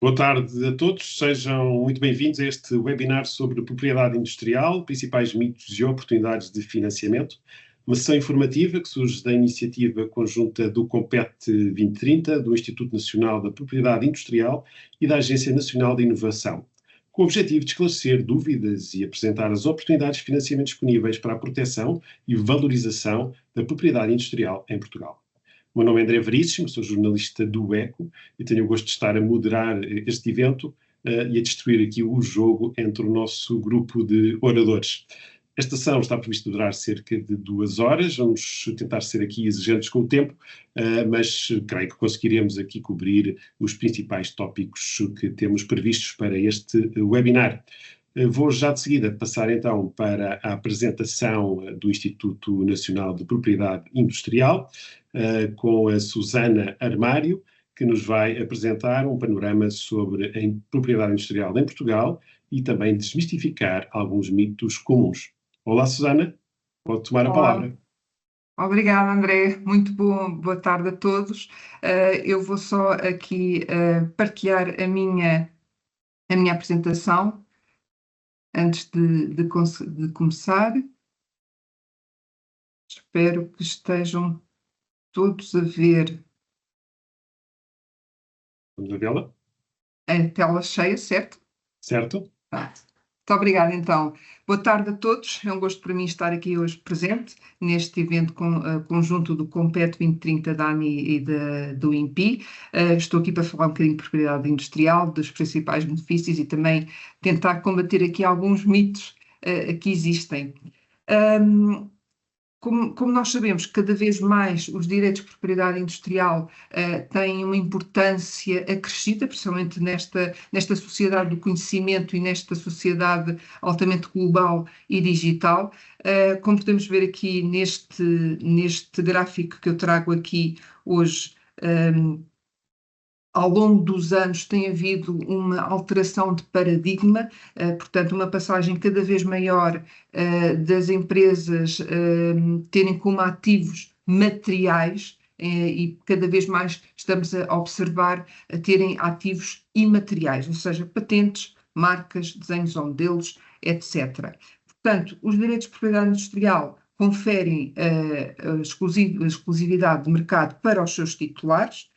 Boa tarde a todos, sejam muito bem-vindos a este webinar sobre propriedade industrial, principais mitos e oportunidades de financiamento, uma sessão informativa que surge da iniciativa conjunta do Compete 2030, do Instituto Nacional da Propriedade Industrial e da Agência Nacional de Inovação, com o objetivo de esclarecer dúvidas e apresentar as oportunidades de financiamento disponíveis para a proteção e valorização da propriedade industrial em Portugal. O meu nome é André Veríssimo, sou jornalista do ECO e tenho o gosto de estar a moderar este evento e a destruir aqui o jogo entre o nosso grupo de oradores. Esta sessão está prevista durar cerca de 2 horas, vamos tentar ser aqui exigentes com o tempo, mas creio que conseguiremos aqui cobrir os principais tópicos que temos previstos para este webinar. Vou já de seguida passar então para a apresentação do Instituto Nacional de Propriedade Industrial, com a Susana Armário, que nos vai apresentar um panorama sobre a propriedade industrial em Portugal e também desmistificar alguns mitos comuns. Olá, Susana, pode tomar a palavra. Obrigada, André. Muito boa tarde a todos. Eu vou só aqui partilhar a minha apresentação antes de começar. Espero que estejam todos a ver. Vamos a vê-la? A tela cheia, certo? Certo. Muito obrigada, então. Boa tarde a todos. É um gosto para mim estar aqui hoje presente neste evento conjunto do Compete 2030 da ANI e do INPI. Estou aqui para falar um bocadinho de propriedade industrial, dos principais benefícios e também tentar combater aqui alguns mitos que existem. Como nós sabemos, cada vez mais os direitos de propriedade industrial têm uma importância acrescida, principalmente nesta sociedade do conhecimento e nesta sociedade altamente global e digital. Como podemos ver aqui neste gráfico que eu trago aqui hoje, ao longo dos anos tem havido uma alteração de paradigma, portanto, uma passagem cada vez maior das empresas terem como ativos materiais e cada vez mais estamos a observar a terem ativos imateriais, ou seja, patentes, marcas, desenhos ou modelos, etc. Portanto, os direitos de propriedade industrial conferem exclusividade de mercado para os seus titulares,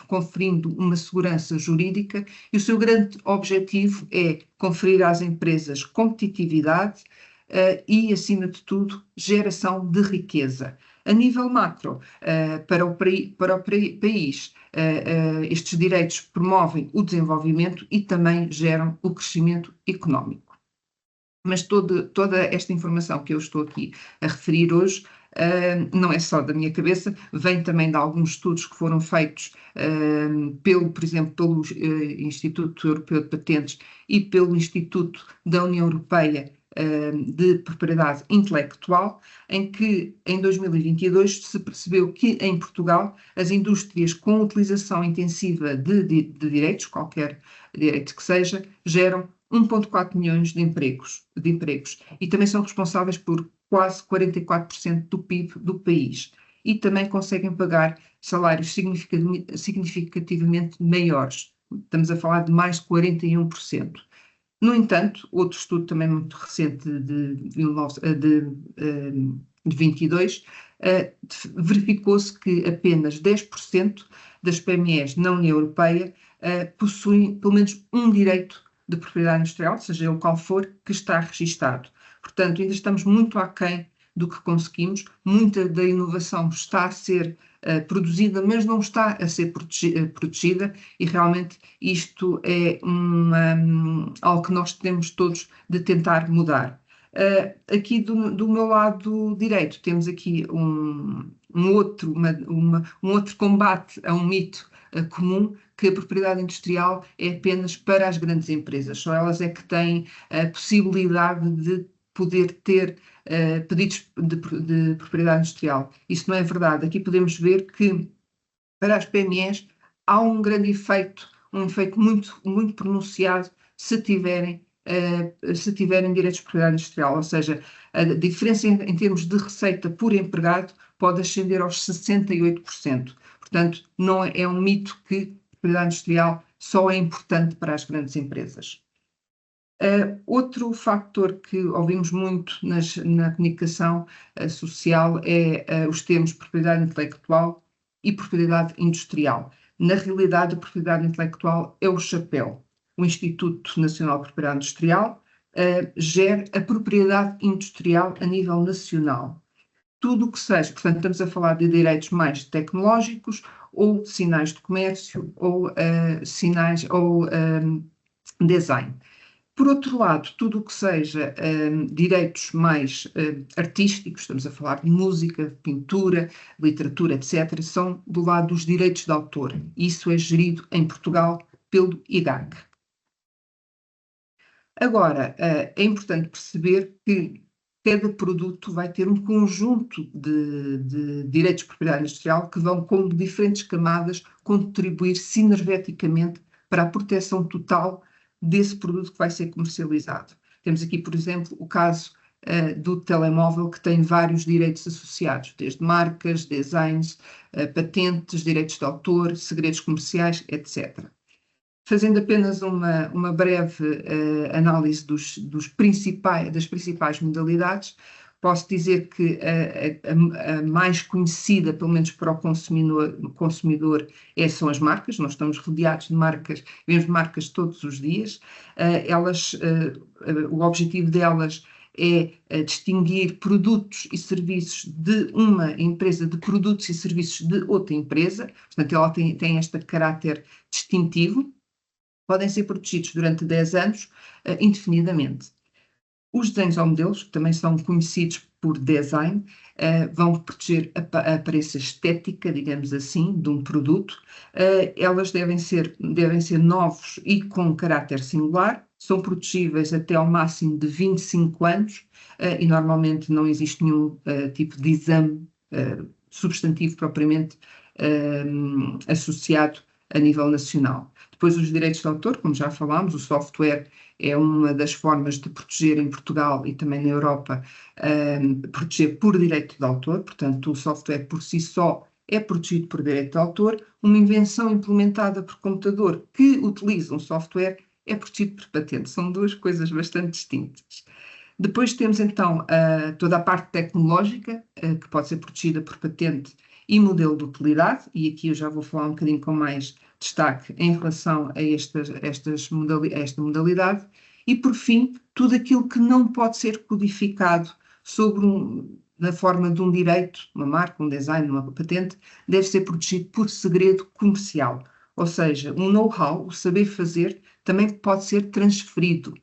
conferindo uma segurança jurídica, e o seu grande objetivo é conferir às empresas competitividade e, acima de tudo, geração de riqueza. A nível macro, para o país, estes direitos promovem o desenvolvimento e também geram o crescimento económico. Mas toda esta informação que eu estou aqui a referir hoje não é só da minha cabeça, vem também de alguns estudos que foram feitos, por exemplo, pelo Instituto Europeu de Patentes e pelo Instituto da União Europeia de Propriedade Intelectual, em que em 2022 se percebeu que em Portugal as indústrias com utilização intensiva de direitos, qualquer direito que seja, geram 1,4 milhões de empregos e também são responsáveis por quase 44% do PIB do país e também conseguem pagar salários significativamente maiores. Estamos a falar de mais de 41%. No entanto, outro estudo também muito recente de 22, verificou-se que apenas 10% das PMEs na União Europeia possuem pelo menos um direito de propriedade industrial, seja ele qual for, que está registado. Portanto, ainda estamos muito aquém do que conseguimos, muita da inovação está a ser produzida, mas não está a ser protegida e realmente isto é algo que nós temos todos de tentar mudar. Aqui do meu lado direito temos aqui um outro combate a um mito comum, que a propriedade industrial é apenas para as grandes empresas, só elas é que têm a possibilidade de poder ter pedidos de propriedade industrial. Isso não é verdade. Aqui podemos ver que para as PMEs há um grande efeito, um efeito muito, muito pronunciado se tiverem direitos de propriedade industrial, ou seja, a diferença em termos de receita por empregado pode ascender aos 68%. Portanto, não é um mito que a propriedade industrial só é importante para as grandes empresas. Outro fator que ouvimos muito na comunicação social é os termos propriedade intelectual e propriedade industrial. Na realidade, a propriedade intelectual é o chapéu. O Instituto Nacional de Propriedade Industrial gera a propriedade industrial a nível nacional. Tudo o que seja, portanto, estamos a falar de direitos mais tecnológicos ou sinais de comércio ou sinais ou design. Por outro lado, tudo o que seja direitos mais artísticos, estamos a falar de música, pintura, literatura, etc., são do lado dos direitos de autor. Isso é gerido em Portugal pelo IGAC. Agora, é importante perceber que cada produto vai ter um conjunto de direitos de propriedade industrial que vão, com diferentes camadas, contribuir sinergeticamente para a proteção total desse produto que vai ser comercializado. Temos aqui, por exemplo, o caso do telemóvel, que tem vários direitos associados, desde marcas, designs, patentes, direitos de autor, segredos comerciais, etc. Fazendo apenas uma breve análise das principais modalidades, posso dizer que a mais conhecida, pelo menos para o consumidor, são as marcas. Nós estamos rodeados de marcas, vemos marcas todos os dias. O objetivo delas é distinguir produtos e serviços de uma empresa de produtos e serviços de outra empresa. Portanto, ela tem este caráter distintivo. Podem ser protegidos durante 10 anos, indefinidamente. Os desenhos ou modelos, que também são conhecidos por design, vão proteger a aparência estética, digamos assim, de um produto. Elas devem ser novos e com caráter singular, são protegíveis até ao máximo de 25 anos e normalmente não existe nenhum tipo de exame substantivo propriamente associado a nível nacional. Depois, os direitos de autor, como já falámos, o software é uma das formas de proteger em Portugal e também na Europa, proteger por direito de autor. Portanto, o software por si só é protegido por direito de autor. Uma invenção implementada por computador que utiliza um software é protegido por patente. São duas coisas bastante distintas. Depois temos então toda a parte tecnológica, que pode ser protegida por patente e modelo de utilidade, e aqui eu já vou falar um bocadinho com mais destaque em relação a esta modalidade. E, por fim, tudo aquilo que não pode ser codificado na forma de um direito, uma marca, um design, uma patente, deve ser protegido por segredo comercial. Ou seja, um know-how, o saber fazer, também pode ser transferido.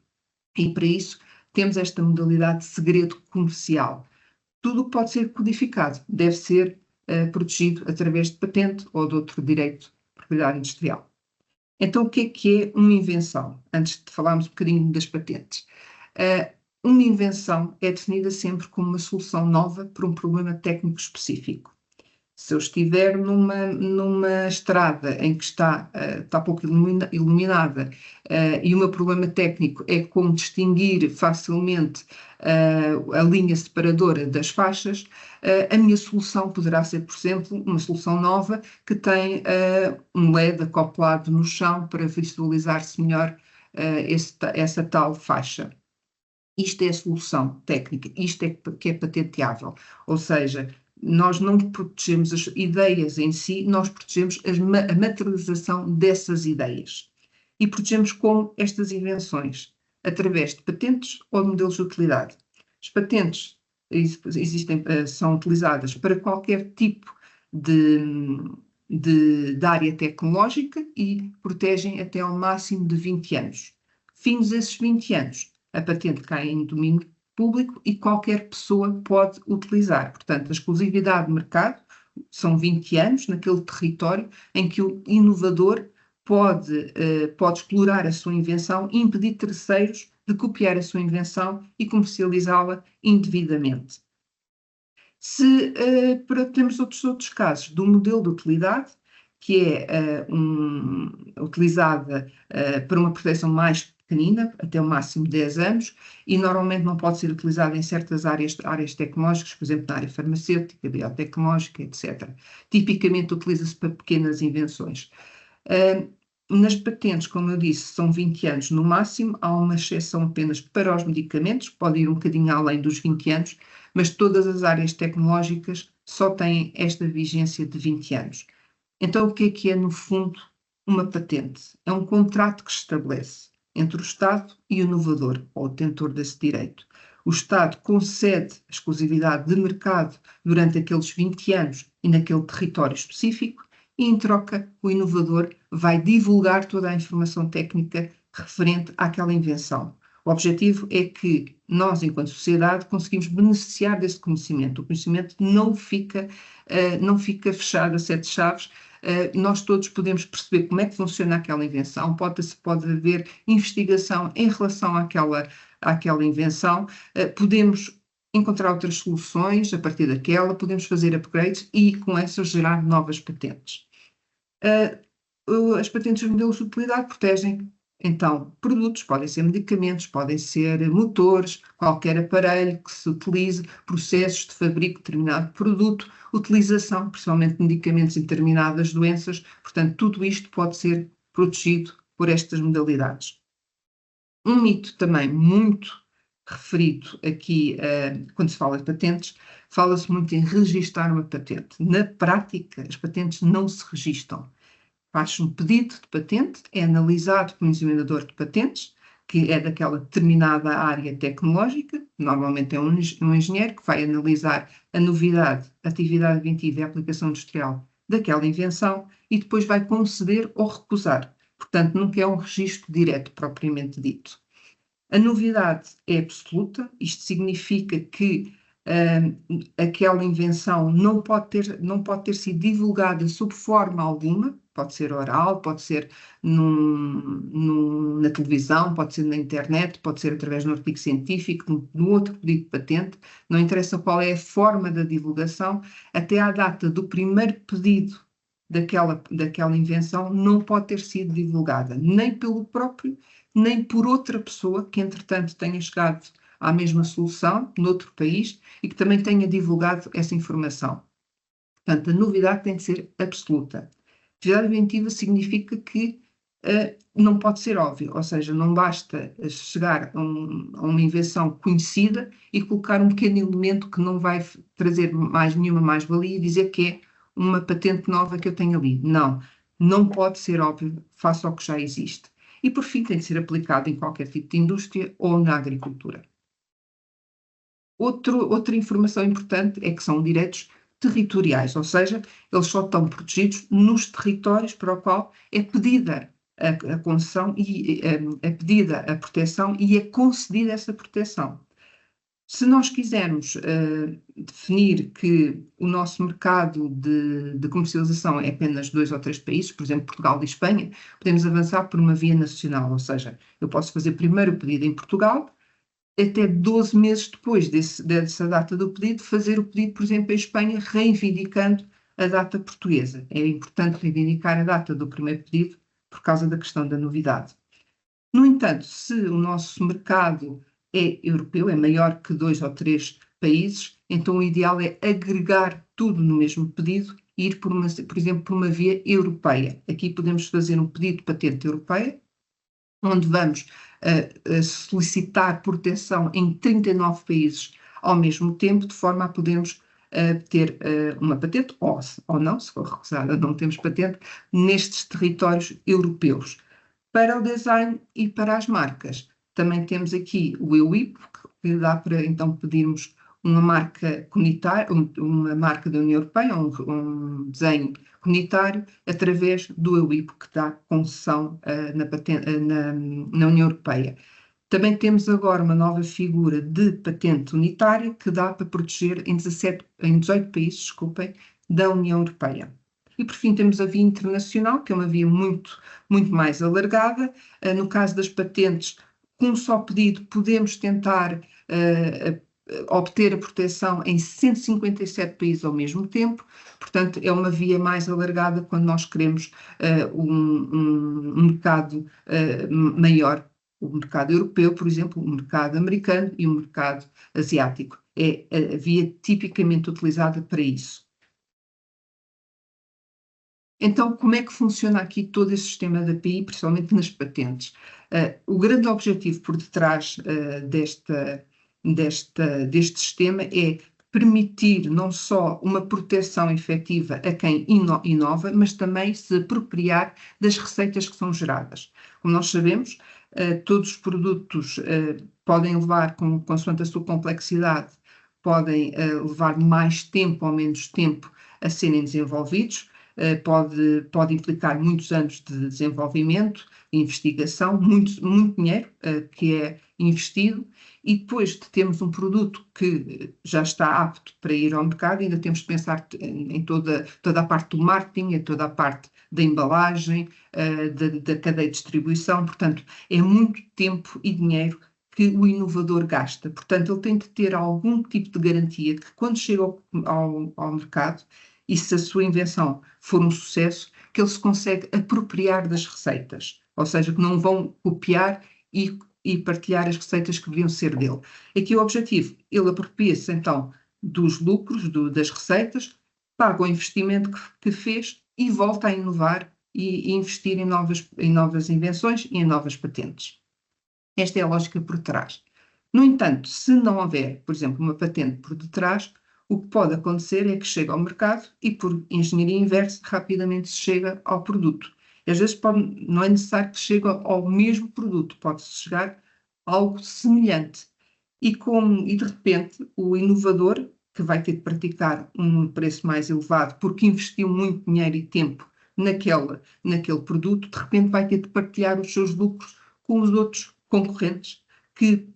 E, para isso, temos esta modalidade de segredo comercial. Tudo o que pode ser codificado deve ser protegido através de patente ou de outro direito de propriedade industrial. Então, o que é uma invenção? Antes de falarmos um bocadinho das patentes. Uma invenção é definida sempre como uma solução nova para um problema técnico específico. Se eu estiver numa estrada em que está pouco iluminada e o meu problema técnico é como distinguir facilmente a linha separadora das faixas, a minha solução poderá ser, por exemplo, uma solução nova que tem um LED acoplado no chão para visualizar-se melhor essa tal faixa. Isto é a solução técnica, isto é que é patenteável, ou seja, nós não protegemos as ideias em si, nós protegemos a materialização dessas ideias. E protegemos como estas invenções, através de patentes ou de modelos de utilidade. As patentes são utilizadas para qualquer tipo de área tecnológica e protegem até ao máximo de 20 anos. Fins esses 20 anos, a patente cai em domínio público e qualquer pessoa pode utilizar. Portanto, a exclusividade de mercado são 20 anos naquele território em que o inovador pode explorar a sua invenção e impedir terceiros de copiar a sua invenção e comercializá-la indevidamente. Temos outros casos do modelo de utilidade, que é utilizada para uma proteção mais pequenina, até o máximo 10 anos, e normalmente não pode ser utilizada em certas áreas tecnológicas, por exemplo, na área farmacêutica, biotecnológica, etc. Tipicamente utiliza-se para pequenas invenções. Nas patentes, como eu disse, são 20 anos no máximo, há uma exceção apenas para os medicamentos, pode ir um bocadinho além dos 20 anos, mas todas as áreas tecnológicas só têm esta vigência de 20 anos. Então, o que é, no fundo, uma patente? É um contrato que se estabelece entre o Estado e o inovador, ou o detentor desse direito. O Estado concede a exclusividade de mercado durante aqueles 20 anos e naquele território específico, e, em troca, o inovador vai divulgar toda a informação técnica referente àquela invenção. O objetivo é que nós, enquanto sociedade, conseguimos beneficiar desse conhecimento. O conhecimento não fica fechado a 7 chaves. Nós todos podemos perceber como é que funciona aquela invenção, pode haver investigação em relação àquela invenção, podemos encontrar outras soluções a partir daquela, podemos fazer upgrades e, com essas, gerar novas patentes. As patentes dos modelos de utilidade protegem, então, produtos, podem ser medicamentos, podem ser motores, qualquer aparelho que se utilize, processos de fabrico de determinado produto, utilização, principalmente de medicamentos em determinadas doenças, portanto, tudo isto pode ser protegido por estas modalidades. Um mito também muito referido aqui, quando se fala de patentes, fala-se muito em registar uma patente. Na prática, as patentes não se registam. Faz-se um pedido de patente, é analisado por um examinador de patentes, que é daquela determinada área tecnológica, normalmente é um engenheiro que vai analisar a novidade, a atividade inventiva e a aplicação industrial daquela invenção e depois vai conceder ou recusar. Portanto, nunca é um registro direto propriamente dito. A novidade é absoluta, isto significa que aquela invenção não pode ter sido divulgada sob forma alguma, pode ser oral, pode ser na televisão, pode ser na internet, pode ser através de um artigo científico, no outro pedido de patente, não interessa qual é a forma da divulgação, até à data do primeiro pedido daquela invenção não pode ter sido divulgada, nem pelo próprio, nem por outra pessoa que, entretanto, tenha chegado à mesma solução, noutro país, e que também tenha divulgado essa informação. Portanto, a novidade tem de ser absoluta. Atividade inventiva significa que não pode ser óbvio, ou seja, não basta chegar a uma invenção conhecida e colocar um pequeno elemento que não vai trazer nenhuma mais-valia e dizer que é uma patente nova que eu tenho ali. Não pode ser óbvio face ao que já existe. E, por fim, tem de ser aplicado em qualquer tipo de indústria ou na agricultura. Outra informação importante é que são direitos territoriais, ou seja, eles só estão protegidos nos territórios para o qual é pedida a concessão e é pedida a proteção e é concedida essa proteção. Se nós quisermos definir que o nosso mercado de comercialização é apenas 2 ou 3 países, por exemplo, Portugal e Espanha, podemos avançar por uma via nacional, ou seja, eu posso fazer primeiro o pedido em Portugal, até 12 meses depois dessa data do pedido, fazer o pedido, por exemplo, em Espanha, reivindicando a data portuguesa. É importante reivindicar a data do primeiro pedido por causa da questão da novidade. No entanto, se o nosso mercado é europeu, é maior que 2 ou 3 países, então o ideal é agregar tudo no mesmo pedido e ir, por exemplo, por uma via europeia. Aqui podemos fazer um pedido de patente europeia, onde vamos solicitar proteção em 39 países ao mesmo tempo, de forma a podermos ter uma patente, ou não, se for recusada, não temos patente, nestes territórios europeus. Para o design e para as marcas, também temos aqui o EUIP, que dá para então pedirmos uma marca comunitária, uma marca da União Europeia, um desenho comunitário, através do EUIP, que dá concessão na União Europeia. Também temos agora uma nova figura de patente unitária, que dá para proteger em 18 países, da União Europeia. E, por fim, temos a via internacional, que é uma via muito, muito mais alargada. No caso das patentes, com um só pedido, podemos tentar obter a proteção em 157 países ao mesmo tempo. Portanto, é uma via mais alargada quando nós queremos um mercado maior. O mercado europeu, por exemplo, o mercado americano e o mercado asiático. É a via tipicamente utilizada para isso. Então, como é que funciona aqui todo esse sistema da API, principalmente nas patentes? O grande objetivo por detrás deste sistema é permitir não só uma proteção efetiva a quem inova, mas também se apropriar das receitas que são geradas. Como nós sabemos, todos os produtos podem levar, consoante a sua complexidade, podem levar mais tempo ou menos tempo a serem desenvolvidos. Pode implicar muitos anos de desenvolvimento, de investigação, muito dinheiro que é investido, e depois de termos um produto que já está apto para ir ao mercado, ainda temos de pensar em toda a parte do marketing, em toda a parte da embalagem, da cadeia de distribuição. Portanto, é muito tempo e dinheiro que o inovador gasta. Portanto, ele tem de ter algum tipo de garantia que, quando chega ao mercado, e se a sua invenção for um sucesso, que ele se consegue apropriar das receitas, ou seja, que não vão copiar e partilhar as receitas que deviam ser dele. Aqui o objetivo, ele apropria-se então dos lucros, das receitas, paga o investimento que fez e volta a inovar e investir em novas invenções e em novas patentes. Esta é a lógica por trás. No entanto, se não houver, por exemplo, uma patente por detrás, o que pode acontecer é que chega ao mercado e, por engenharia inversa, rapidamente se chega ao produto. E às vezes não é necessário que chegue ao mesmo produto, pode-se chegar a algo semelhante. E de repente, o inovador, que vai ter de praticar um preço mais elevado porque investiu muito dinheiro e tempo naquele produto, de repente vai ter de partilhar os seus lucros com os outros concorrentes que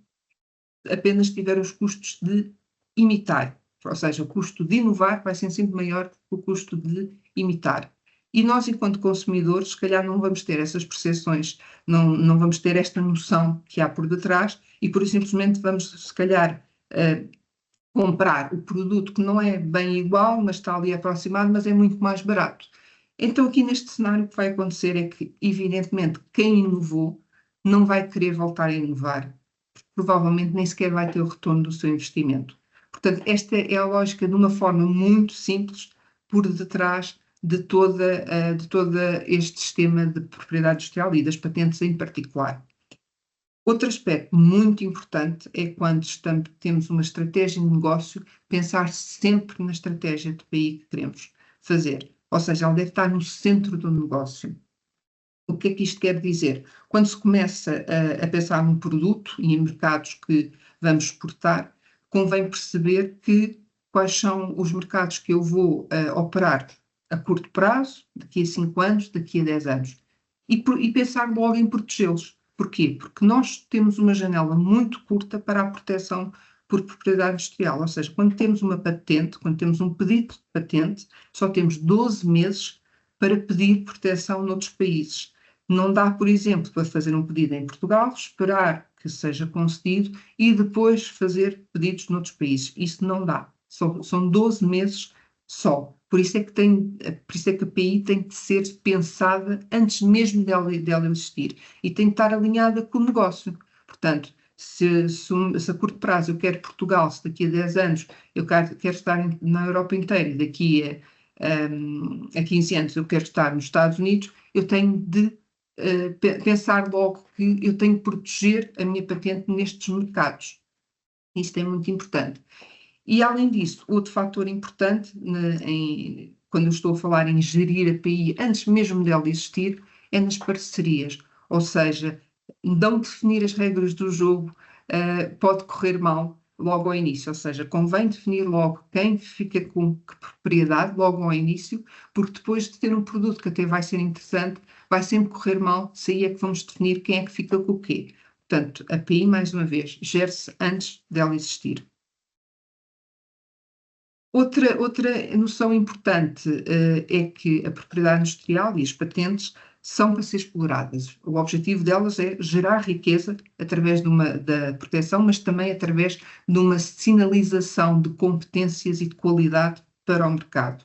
apenas tiveram os custos de imitar. Ou seja, o custo de inovar vai ser sempre maior que o custo de imitar. E nós, enquanto consumidores, se calhar não vamos ter essas percepções, não vamos ter esta noção que há por detrás e, por isso, simplesmente vamos, se calhar, comprar o produto que não é bem igual, mas está ali aproximado, mas é muito mais barato. Então, aqui neste cenário, o que vai acontecer é que, evidentemente, quem inovou não vai querer voltar a inovar. Provavelmente nem sequer vai ter o retorno do seu investimento. Portanto, esta é a lógica de uma forma muito simples por detrás de todo este sistema de propriedade industrial e das patentes em particular. Outro aspecto muito importante é quando temos uma estratégia de negócio, pensar sempre na estratégia de PI que queremos fazer. Ou seja, ela deve estar no centro do negócio. O que é que isto quer dizer? Quando se começa a pensar num produto e em mercados que vamos exportar, convém perceber quais são os mercados que eu vou operar a curto prazo, daqui a 5 anos, daqui a 10 anos, e pensar logo em protegê-los. Porquê? Porque nós temos uma janela muito curta para a proteção por propriedade industrial, ou seja, quando temos uma patente, quando temos um pedido de patente, só temos 12 meses para pedir proteção noutros países. Não dá, por exemplo, para fazer um pedido em Portugal, esperar que seja concedido e depois fazer pedidos noutros países. Isso não dá. São 12 meses só. Por isso é que a PI tem de ser pensada antes mesmo dela existir e tem de estar alinhada com o negócio. Portanto, se a curto prazo eu quero Portugal, se daqui a 10 anos eu quero estar na Europa inteira e daqui a 15 anos eu quero estar nos Estados Unidos, eu tenho de pensar logo que eu tenho de proteger a minha patente nestes mercados. Isto é muito importante. E, além disso, outro fator importante, quando eu estou a falar em gerir a PI, antes mesmo dela existir, é nas parcerias. Ou seja, não definir as regras do jogo pode correr mal logo ao início. Ou seja, convém definir logo quem fica com que propriedade logo ao início, porque depois de ter um produto que até vai ser interessante, vai sempre correr mal, se aí é que vamos definir quem é que fica com o quê. Portanto, a PI, mais uma vez, gere-se antes dela existir. Outra noção importante é que a propriedade industrial e as patentes são para ser exploradas. O objetivo delas é gerar riqueza através da proteção, mas também através de uma sinalização de competências e de qualidade para o mercado.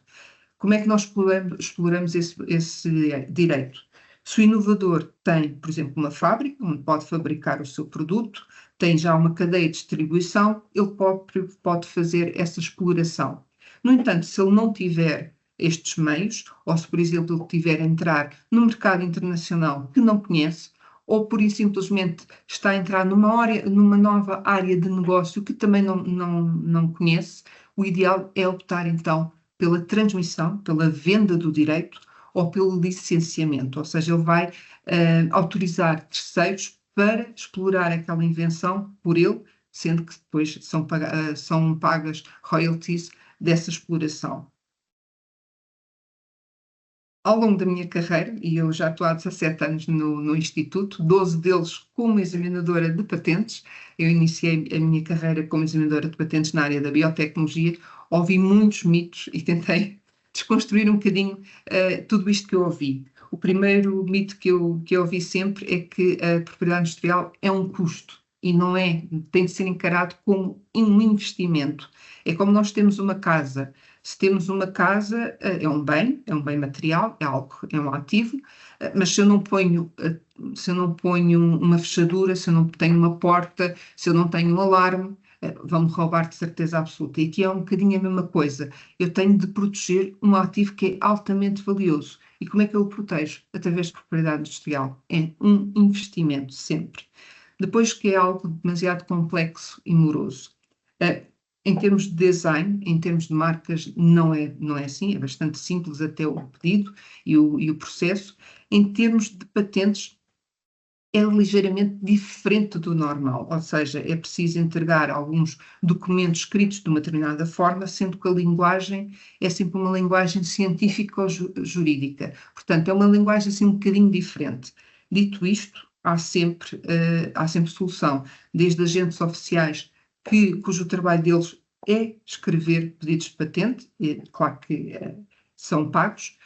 Como é que nós exploramos esse direito? Se o inovador tem, por exemplo, uma fábrica onde pode fabricar o seu produto, tem já uma cadeia de distribuição, ele próprio pode fazer essa exploração. No entanto, se ele não tiver estes meios, ou se, por exemplo, ele tiver a entrar no mercado internacional que não conhece, ou por isso simplesmente está a entrar numa nova área de negócio que também não conhece, o ideal é optar então pela transmissão, pela venda do direito ou pelo licenciamento, ou seja, ele vai autorizar terceiros para explorar aquela invenção por ele, sendo que depois são pagas royalties dessa exploração. Ao longo da minha carreira, e eu já estou há 17 anos no Instituto, 12 deles como examinadora de patentes, eu iniciei a minha carreira como examinadora de patentes na área da biotecnologia, ouvi muitos mitos e tentei desconstruir um bocadinho tudo isto que eu ouvi. O primeiro mito que eu ouvi sempre é que a propriedade industrial é um custo e não é, tem de ser encarado como um investimento. É como nós temos uma casa. Se temos uma casa, é um bem material, é um ativo, mas se eu não ponho uma fechadura, se eu não tenho uma porta, se eu não tenho um alarme, vão-me roubar de certeza absoluta. E aqui é um bocadinho a mesma coisa. Eu tenho de proteger um ativo que é altamente valioso. E como é que eu o protejo? Através de propriedade industrial. É um investimento, sempre. Depois que é algo demasiado complexo e moroso. Em termos de design, em termos de marcas, não é assim, é bastante simples até o pedido e o processo. Em termos de patentes, é ligeiramente diferente do normal, ou seja, é preciso entregar alguns documentos escritos de uma determinada forma, sendo que a linguagem é sempre uma linguagem científica ou jurídica. Portanto, é uma linguagem assim um bocadinho diferente. Dito isto, há sempre solução, desde agentes oficiais cujo trabalho deles é escrever pedidos de patente, e claro que são pagos,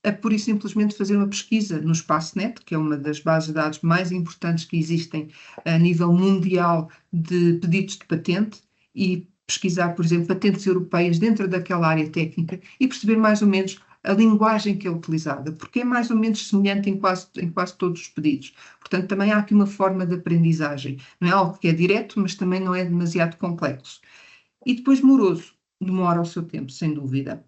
a pura e simplesmente fazer uma pesquisa no Espaço-Net, que é uma das bases de dados mais importantes que existem a nível mundial de pedidos de patente, e pesquisar, por exemplo, patentes europeias dentro daquela área técnica e perceber mais ou menos a linguagem que é utilizada, porque é mais ou menos semelhante em quase todos os pedidos. Portanto, também há aqui uma forma de aprendizagem. Não é algo que é direto, mas também não é demasiado complexo. E depois moroso, demora o seu tempo, sem dúvida.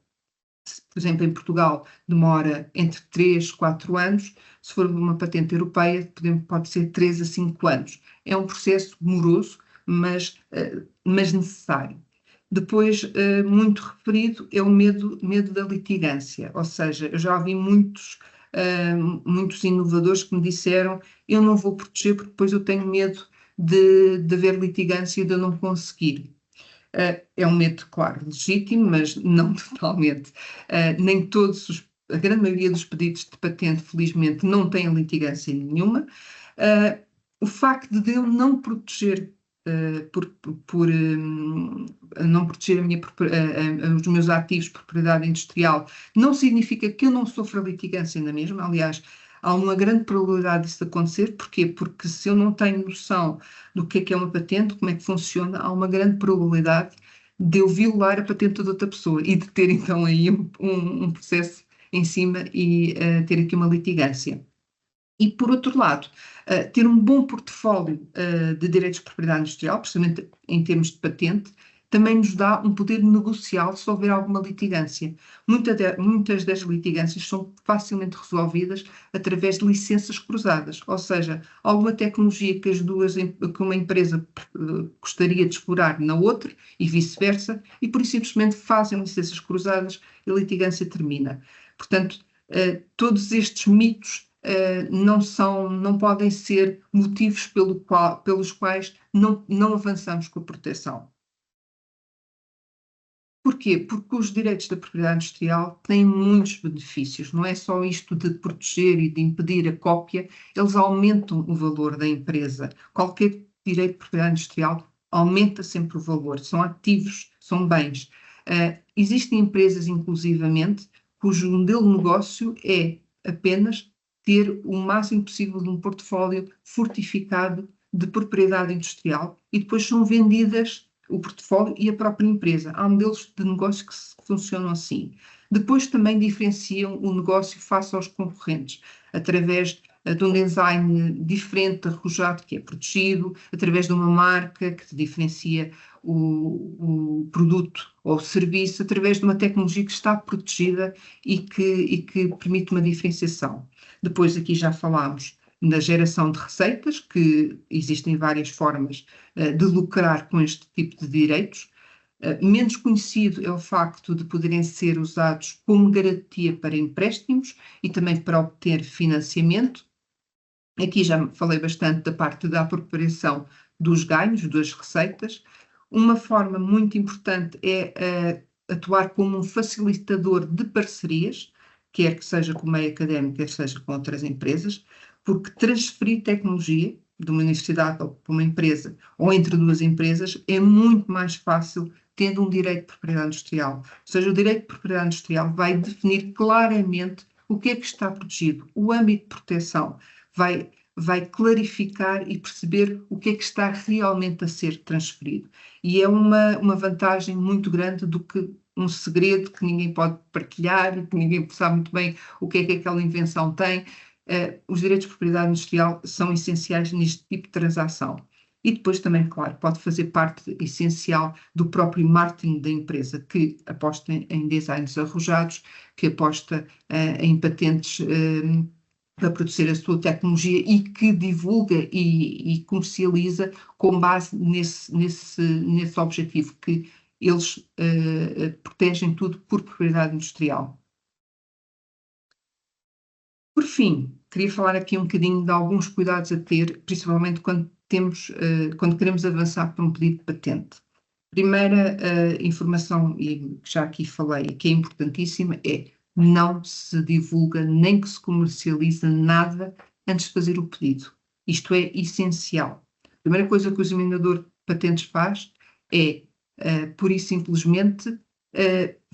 Por exemplo, em Portugal demora entre 3 e 4 anos, se for uma patente europeia pode ser 3 a 5 anos. É um processo moroso, mas necessário. Depois, muito referido, é o medo da litigância, ou seja, eu já ouvi muitos inovadores que me disseram: eu não vou proteger porque depois eu tenho medo de haver litigância e de eu não conseguir. É um medo, claro, legítimo, mas não totalmente. Nem todos a grande maioria dos pedidos de patente, felizmente, não têm litigância nenhuma. O facto de eu não proteger não proteger os meus ativos de propriedade industrial não significa que eu não sofra litigância na mesma. Aliás, há uma grande probabilidade disso acontecer. Porquê? Porque se eu não tenho noção do que é uma patente, como é que funciona, há uma grande probabilidade de eu violar a patente de outra pessoa e de ter então aí um processo em cima e ter aqui uma litigância. E, por outro lado, ter um bom portfólio de direitos de propriedade industrial, precisamente em termos de patente, também nos dá um poder negocial se houver alguma litigância. Muitas das litigâncias são facilmente resolvidas através de licenças cruzadas, ou seja, alguma tecnologia que uma empresa gostaria de explorar na outra e vice-versa, e por isso simplesmente fazem licenças cruzadas e a litigância termina. Portanto, todos estes mitos não podem ser motivos pelos quais não avançamos com a proteção. Porquê? Porque os direitos da propriedade industrial têm muitos benefícios. Não é só isto de proteger e de impedir a cópia, eles aumentam o valor da empresa. Qualquer direito de propriedade industrial aumenta sempre o valor. São ativos, são bens. Existem empresas, inclusivamente, cujo modelo de negócio é apenas ter o máximo possível de um portfólio fortificado de propriedade industrial e depois são vendidas o portfólio e a própria empresa. Há modelos de negócio que funcionam assim. Depois também diferenciam o negócio face aos concorrentes, através de um design diferente, arrojado, que é protegido, através de uma marca que diferencia o produto ou o serviço, através de uma tecnologia que está protegida e que permite uma diferenciação. Depois aqui já falámos na geração de receitas, que existem várias formas de lucrar com este tipo de direitos. Menos conhecido é o facto de poderem ser usados como garantia para empréstimos e também para obter financiamento. Aqui já falei bastante da parte da apropriação dos ganhos, das receitas. Uma forma muito importante é atuar como um facilitador de parcerias, quer que seja com o meio académico, quer seja com outras empresas, porque transferir tecnologia de uma universidade para uma empresa ou entre duas empresas é muito mais fácil tendo um direito de propriedade industrial. Ou seja, o direito de propriedade industrial vai definir claramente o que é que está protegido, o âmbito de proteção, vai clarificar e perceber o que é que está realmente a ser transferido. E é uma vantagem muito grande do que um segredo que ninguém pode partilhar, que ninguém sabe muito bem o que é que aquela invenção tem. Os direitos de propriedade industrial são essenciais neste tipo de transação. E depois também, claro, pode fazer parte essencial do próprio marketing da empresa, que aposta em designs arrojados, que aposta em patentes para produzir a sua tecnologia e que divulga e comercializa com base nesse objetivo, que eles protegem tudo por propriedade industrial. Por fim, queria falar aqui um bocadinho de alguns cuidados a ter, principalmente quando queremos avançar para um pedido de patente. Primeira informação, e já aqui falei, que é importantíssima, é não se divulga nem que se comercializa nada antes de fazer o pedido. Isto é essencial. A primeira coisa que o examinador de patentes faz é, pura e simplesmente,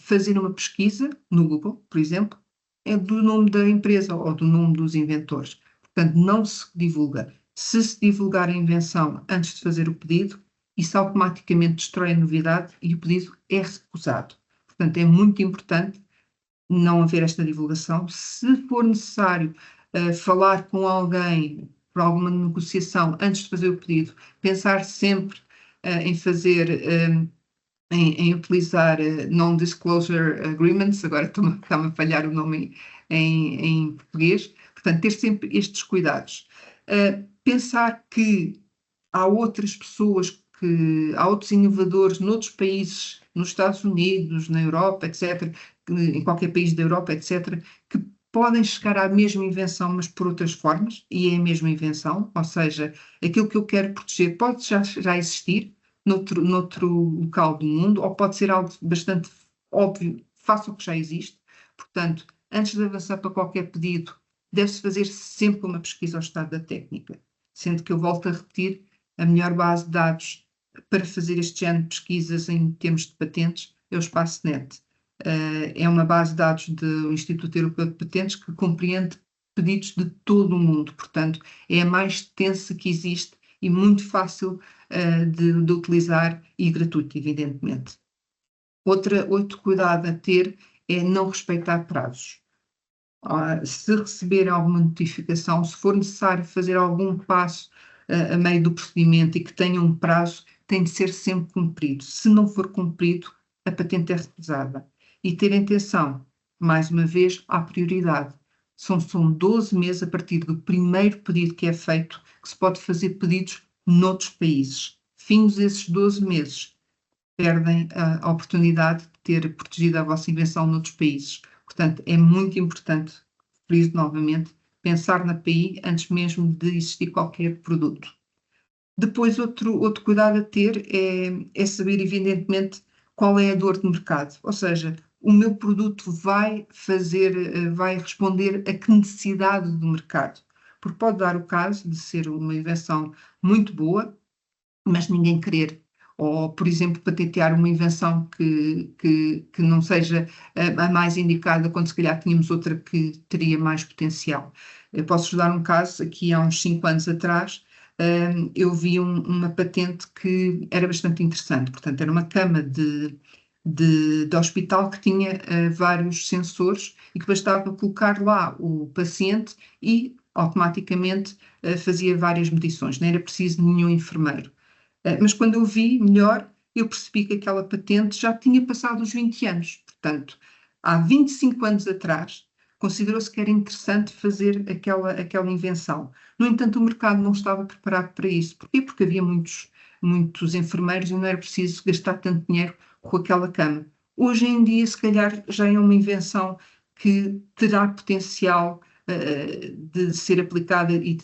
fazer uma pesquisa no Google, por exemplo, do nome da empresa ou do nome dos inventores. Portanto, não se divulga. Se se divulgar a invenção antes de fazer o pedido, isso automaticamente destrói a novidade e o pedido é recusado. Portanto, é muito importante não haver esta divulgação. Se for necessário falar com alguém para alguma negociação antes de fazer o pedido, pensar sempre em fazer, em utilizar non-disclosure agreements, agora está-me a falhar o nome em português, portanto, ter sempre estes cuidados. Pensar que há outras pessoas, há outros inovadores noutros países, nos Estados Unidos, na Europa, etc., em qualquer país da Europa, etc., que podem chegar à mesma invenção, mas por outras formas, e é a mesma invenção, ou seja, aquilo que eu quero proteger pode já existir noutro local do mundo, ou pode ser algo bastante óbvio, faça o que já existe. Portanto, antes de avançar para qualquer pedido, deve-se fazer sempre uma pesquisa ao estado da técnica, sendo que eu volto a repetir, a melhor base de dados para fazer este género de pesquisas em termos de patentes é o Espaçonet. É uma base de dados do Instituto Europeu de Patentes que compreende pedidos de todo o mundo, portanto, é a mais extensa que existe e muito fácil de utilizar e gratuito, evidentemente. Outro cuidado a ter é não respeitar prazos. Se receber alguma notificação, se for necessário fazer algum passo a meio do procedimento e que tenha um prazo, tem de ser sempre cumprido. Se não for cumprido, a patente é recusada. E ter atenção, mais uma vez, à prioridade. São 12 meses a partir do primeiro pedido que é feito, que se pode fazer pedidos noutros países. Fins esses 12 meses, perdem a oportunidade de ter protegido a vossa invenção noutros países. Portanto, é muito importante, referir novamente, pensar na PI antes mesmo de existir qualquer produto. Depois, outro cuidado a ter é saber, evidentemente, qual é a dor de mercado. Ou seja, o meu produto vai responder a que necessidade do mercado. Porque pode dar o caso de ser uma invenção muito boa, mas ninguém querer. Ou, por exemplo, patentear uma invenção que não seja a mais indicada, quando se calhar tínhamos outra que teria mais potencial. Eu posso-vos dar um caso, aqui há uns 5 anos atrás, eu vi uma patente que era bastante interessante. Portanto, era uma cama de hospital que tinha vários sensores e que bastava colocar lá o paciente e automaticamente fazia várias medições, não era preciso nenhum enfermeiro. Mas quando eu vi melhor, eu percebi que aquela patente já tinha passado os 20 anos. Portanto, há 25 anos atrás, considerou-se que era interessante fazer aquela invenção. No entanto, o mercado não estava preparado para isso. Porquê? Porque havia muitos enfermeiros e não era preciso gastar tanto dinheiro com aquela cama. Hoje em dia, se calhar, já é uma invenção que terá potencial de ser aplicada e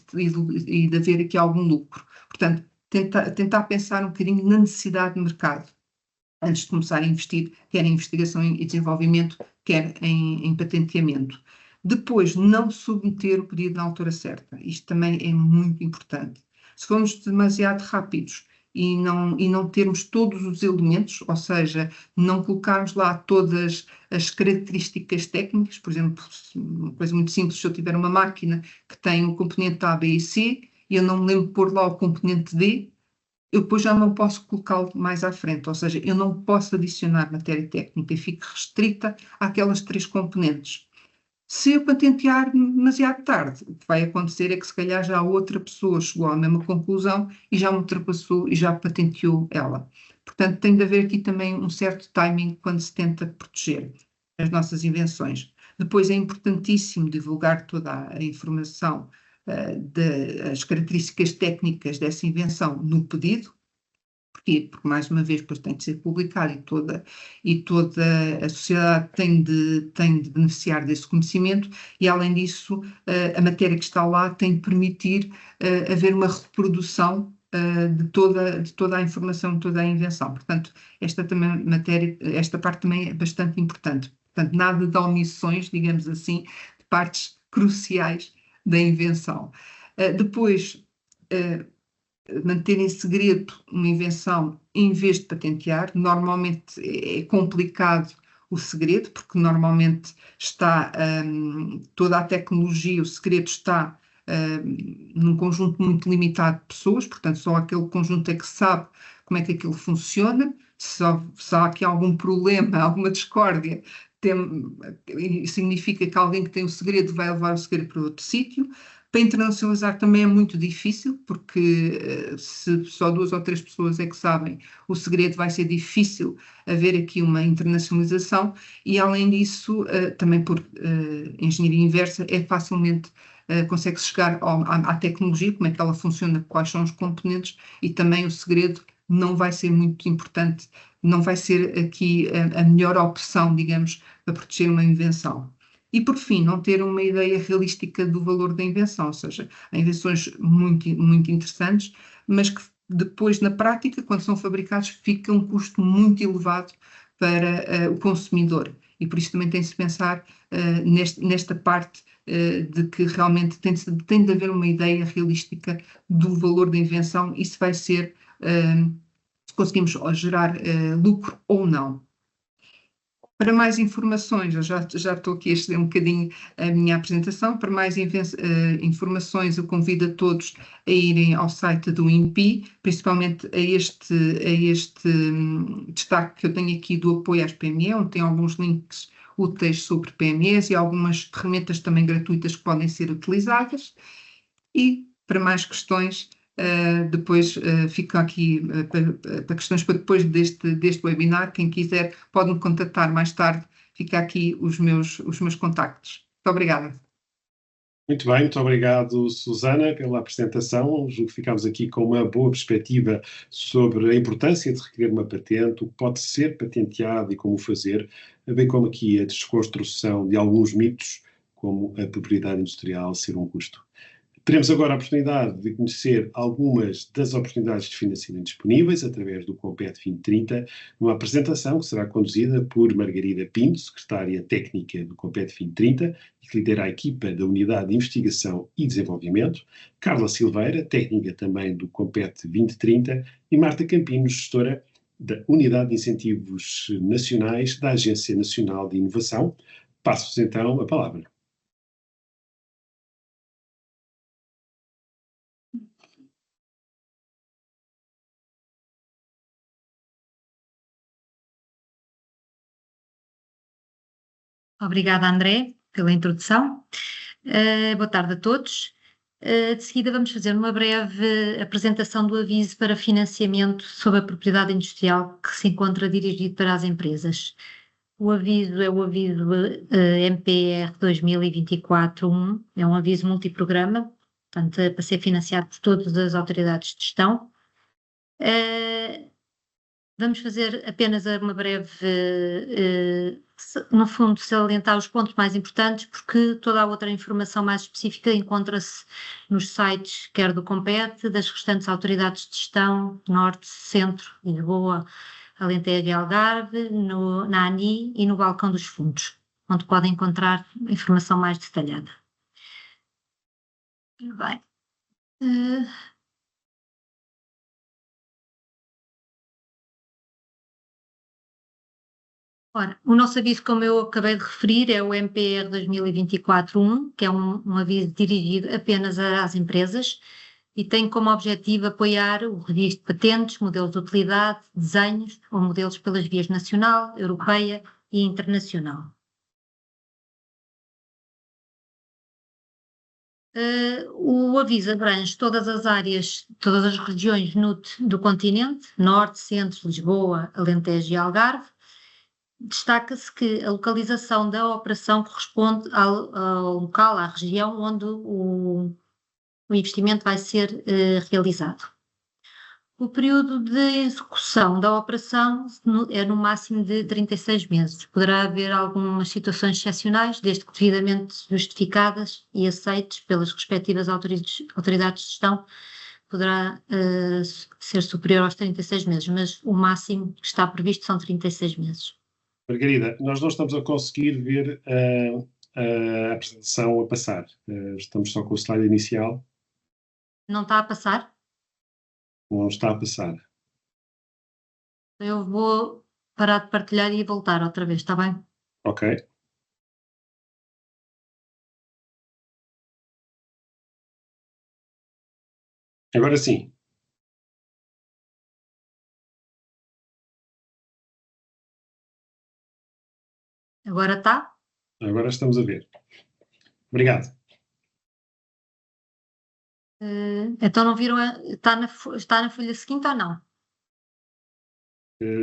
de haver aqui algum lucro. Portanto, tentar pensar um bocadinho na necessidade de mercado antes de começar a investir, quer em investigação e desenvolvimento, quer em patenteamento. Depois, não submeter o pedido na altura certa. Isto também é muito importante. Se formos demasiado rápidos e não termos todos os elementos, ou seja, não colocarmos lá todas as características técnicas, por exemplo, uma coisa muito simples, se eu tiver uma máquina que tem o componente A, B e C, e eu não me lembro de pôr lá o componente D, eu depois já não posso colocá-lo mais à frente, ou seja, eu não posso adicionar matéria técnica e fico restrita àquelas 3 componentes. Se eu patentear demasiado tarde, o que vai acontecer é que se calhar já outra pessoa chegou à mesma conclusão e já me ultrapassou e já patenteou ela. Portanto, tem de haver aqui também um certo timing quando se tenta proteger as nossas invenções. Depois é importantíssimo divulgar toda a informação das características técnicas dessa invenção no pedido. Porquê? Porque, mais uma vez, depois tem de ser publicado e toda a sociedade tem de beneficiar desse conhecimento e, além disso, a matéria que está lá tem de permitir haver uma reprodução de toda a informação, de toda a invenção. Portanto, esta parte também é bastante importante. Portanto, nada de omissões, digamos assim, de partes cruciais da invenção. Depois, manter em segredo uma invenção em vez de patentear. Normalmente é complicado o segredo, porque normalmente está toda a tecnologia, o segredo está num conjunto muito limitado de pessoas, portanto só aquele conjunto é que sabe como é que aquilo funciona. Se há aqui algum problema, alguma discórdia, significa que alguém que tem o segredo vai levar o segredo para outro sítio. Para internacionalizar também é muito difícil, porque se só 2 ou 3 pessoas é que sabem o segredo, vai ser difícil haver aqui uma internacionalização e, além disso, também por engenharia inversa, é facilmente consegue-se chegar à tecnologia, como é que ela funciona, quais são os componentes e também o segredo não vai ser muito importante, não vai ser aqui a melhor opção, digamos, para proteger uma invenção. E, por fim, não ter uma ideia realística do valor da invenção, ou seja, há invenções muito, muito interessantes, mas que depois, na prática, quando são fabricados, fica um custo muito elevado para o consumidor. E por isso também tem-se de pensar nesta parte de que realmente tem de haver uma ideia realística do valor da invenção e se vai ser, se conseguimos gerar lucro ou não. Para mais informações, eu já estou aqui a exceder um bocadinho a minha apresentação, para mais informações eu convido a todos a irem ao site do INPI, principalmente a este destaque que eu tenho aqui do apoio às PME, onde tem alguns links úteis sobre PMEs e algumas ferramentas também gratuitas que podem ser utilizadas. E para mais questões, depois fica aqui para questões para depois deste webinar. Quem quiser pode me contactar mais tarde. Fica aqui os meus contactos. Muito obrigada. Muito bem, muito obrigado, Susana, pela apresentação. Julgo que ficámos aqui com uma boa perspectiva sobre a importância de requerer uma patente, o que pode ser patenteado e como o fazer, bem como aqui a desconstrução de alguns mitos, como a propriedade industrial ser um custo. Teremos agora a oportunidade de conhecer algumas das oportunidades de financiamento disponíveis através do Compete 2030, numa apresentação que será conduzida por Margarida Pinto, secretária técnica do Compete 2030 e que lidera a equipa da Unidade de Investigação e Desenvolvimento, Carla Silveira, técnica também do Compete 2030 e Marta Campino, gestora da Unidade de Incentivos Nacionais da Agência Nacional de Inovação. Passo-vos então a palavra. Obrigada, André, pela introdução. Boa tarde a todos. De seguida vamos fazer uma breve apresentação do aviso para financiamento sobre a propriedade industrial que se encontra dirigido para as empresas. O aviso é o aviso MPR 2024-1, é um aviso multiprograma, portanto é para ser financiado por todas as autoridades de gestão. Vamos fazer apenas uma breve, no fundo, salientar os pontos mais importantes, porque toda a outra informação mais específica encontra-se nos sites, quer do Compete, das restantes autoridades de gestão, Norte, Centro, Lisboa, Alentejo e Algarve, na ANI e no balcão dos fundos, onde podem encontrar informação mais detalhada. Bem. Ora, o nosso aviso, como eu acabei de referir, é o MPR 2024-1, que é um aviso dirigido apenas às empresas e tem como objetivo apoiar o registro de patentes, modelos de utilidade, desenhos ou modelos pelas vias nacional, europeia e internacional. O aviso abrange todas as áreas, todas as regiões do continente, Norte, Centro, Lisboa, Alentejo e Algarve. Destaca-se que a localização da operação corresponde ao local, à região onde o investimento vai ser realizado. O período de execução da operação é no máximo de 36 meses. Poderá haver algumas situações excepcionais, desde que devidamente justificadas e aceites pelas respectivas autoridades de gestão, poderá ser superior aos 36 meses, mas o máximo que está previsto são 36 meses. Margarida, nós não estamos a conseguir ver a apresentação a passar. Estamos só com o slide inicial. Não está a passar? Não está a passar. Eu vou parar de partilhar e voltar outra vez, está bem? Ok. Agora sim. Agora está? Agora estamos a ver. Obrigado. Então não viram, está na folha seguinte ou não?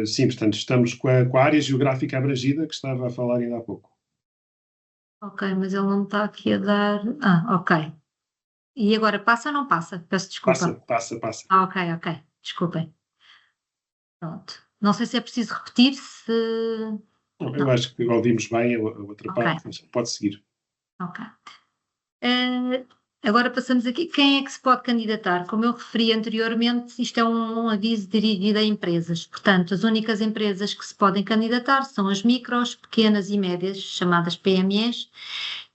Sim, portanto, estamos com a área geográfica abrangida que estava a falar ainda há pouco. Ok, mas ele não está aqui a dar... ok. E agora passa ou não passa? Peço desculpa. Passa. Ok. Desculpem. Pronto. Não sei se é preciso repetir, se... Eu acho que ouvimos bem a outra parte, mas pode seguir. Ok. Agora passamos aqui. Quem é que se pode candidatar? Como eu referi anteriormente, isto é um aviso dirigido a empresas. Portanto, as únicas empresas que se podem candidatar são as micros, pequenas e médias, chamadas PMEs,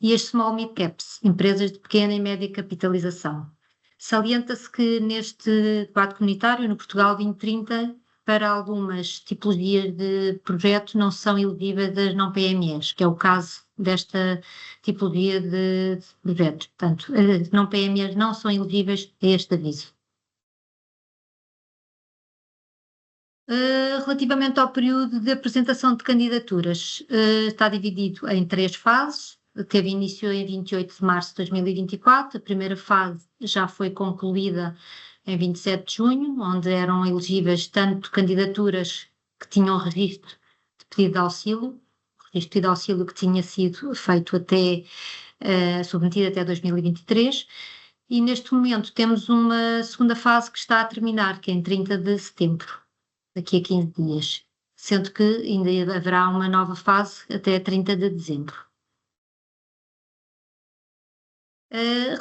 e as small mid caps, empresas de pequena e média capitalização. Salienta-se que neste quadro comunitário, no Portugal 2030, para algumas tipologias de projeto não são elegíveis as não PMEs, que é o caso desta tipologia de projetos. Portanto, as não PMEs não são elegíveis a este aviso. Relativamente ao período de apresentação de candidaturas, está dividido em 3 fases. Teve início em 28 de março de 2024. A primeira fase já foi concluída em 27 de junho, onde eram elegíveis tanto candidaturas que tinham registro de pedido de auxílio, registro de pedido de auxílio que tinha sido feito submetido até 2023, e neste momento temos uma segunda fase que está a terminar, que é em 30 de setembro, daqui a 15 dias, sendo que ainda haverá uma nova fase até 30 de dezembro.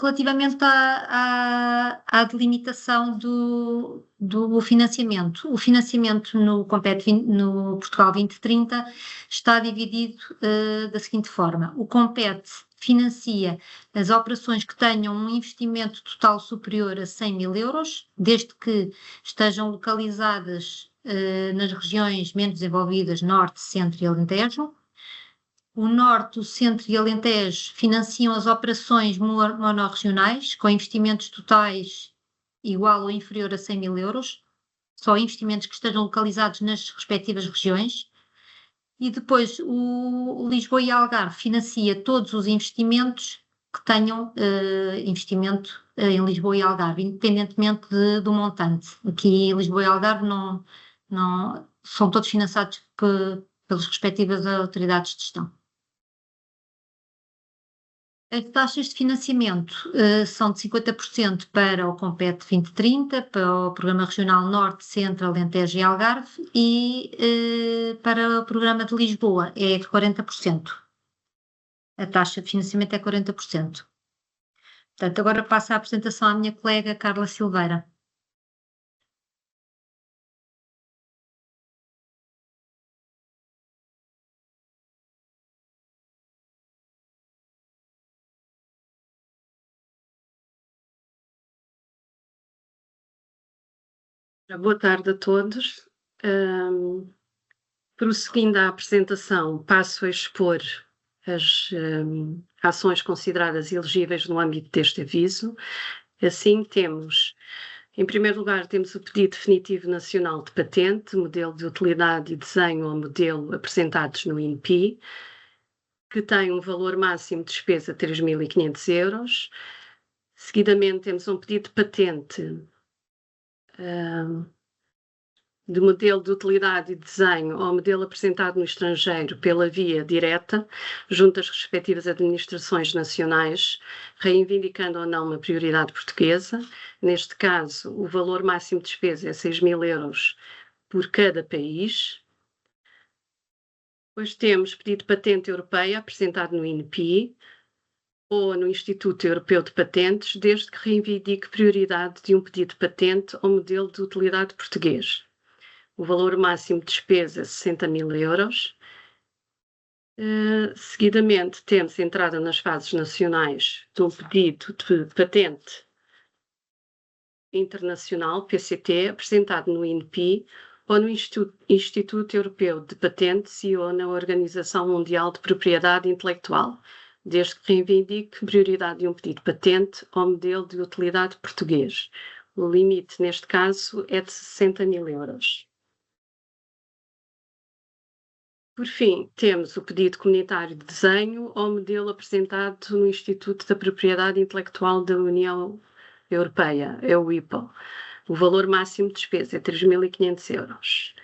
Relativamente à delimitação do financiamento, o financiamento no Portugal 2030 está dividido da seguinte forma: o Compete financia as operações que tenham um investimento total superior a 100 mil euros, desde que estejam localizadas nas regiões menos desenvolvidas, Norte, Centro e Alentejo. O Norte, o Centro e Alentejo financiam as operações monorregionais com investimentos totais igual ou inferior a 100 mil euros, só investimentos que estejam localizados nas respectivas regiões. E depois o Lisboa e Algarve financia todos os investimentos que tenham investimento em Lisboa e Algarve, independentemente do montante. Aqui Lisboa e Algarve não são todos financiados pelas respectivas autoridades de gestão. As taxas de financiamento são de 50% para o Compete 2030, para o Programa Regional Norte, Centro, Alentejo e Algarve, e para o Programa de Lisboa é de 40%. A taxa de financiamento é 40%. Portanto, agora passo a apresentação à minha colega Carla Silveira. Boa tarde a todos. Prosseguindo a apresentação, passo a expor as ações consideradas elegíveis no âmbito deste aviso. Assim, em primeiro lugar, temos o Pedido Definitivo Nacional de Patente, modelo de utilidade e desenho ao modelo apresentados no INPI, que tem um valor máximo de despesa de 3.500 euros. Seguidamente, temos um pedido de patente de modelo de utilidade e desenho ao modelo apresentado no estrangeiro pela via direta, junto às respectivas administrações nacionais, reivindicando ou não uma prioridade portuguesa. Neste caso, o valor máximo de despesa é 6.000 euros por cada país. Depois temos pedido de patente europeia apresentado no INPI ou no Instituto Europeu de Patentes, desde que reivindique prioridade de um pedido de patente ao modelo de utilidade português. O valor máximo de despesa é 60.000 euros. Seguidamente, temos entrada nas fases nacionais de um pedido de patente internacional, PCT, apresentado no INPI ou no Instituto Europeu de Patentes e ou na Organização Mundial de Propriedade Intelectual, desde que reivindique prioridade de um pedido de patente ao modelo de utilidade português. O limite, neste caso, é de 60.000 euros. Por fim, temos o pedido comunitário de desenho ao modelo apresentado no Instituto da Propriedade Intelectual da União Europeia, é o IPO. O valor máximo de despesa é 3.500 euros.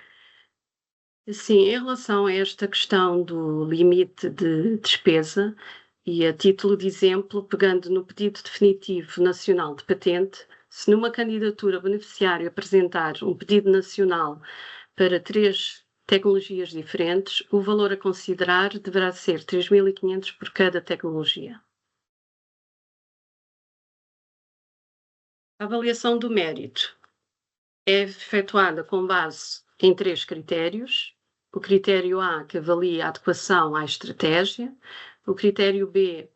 Assim, em relação a esta questão do limite de despesa, e a título de exemplo, pegando no pedido definitivo nacional de patente, se numa candidatura o beneficiário apresentar um pedido nacional para 3 tecnologias diferentes, o valor a considerar deverá ser 3.500 por cada tecnologia. A avaliação do mérito é efetuada com base em 3 critérios. O critério A, que avalia a adequação à estratégia. O critério B,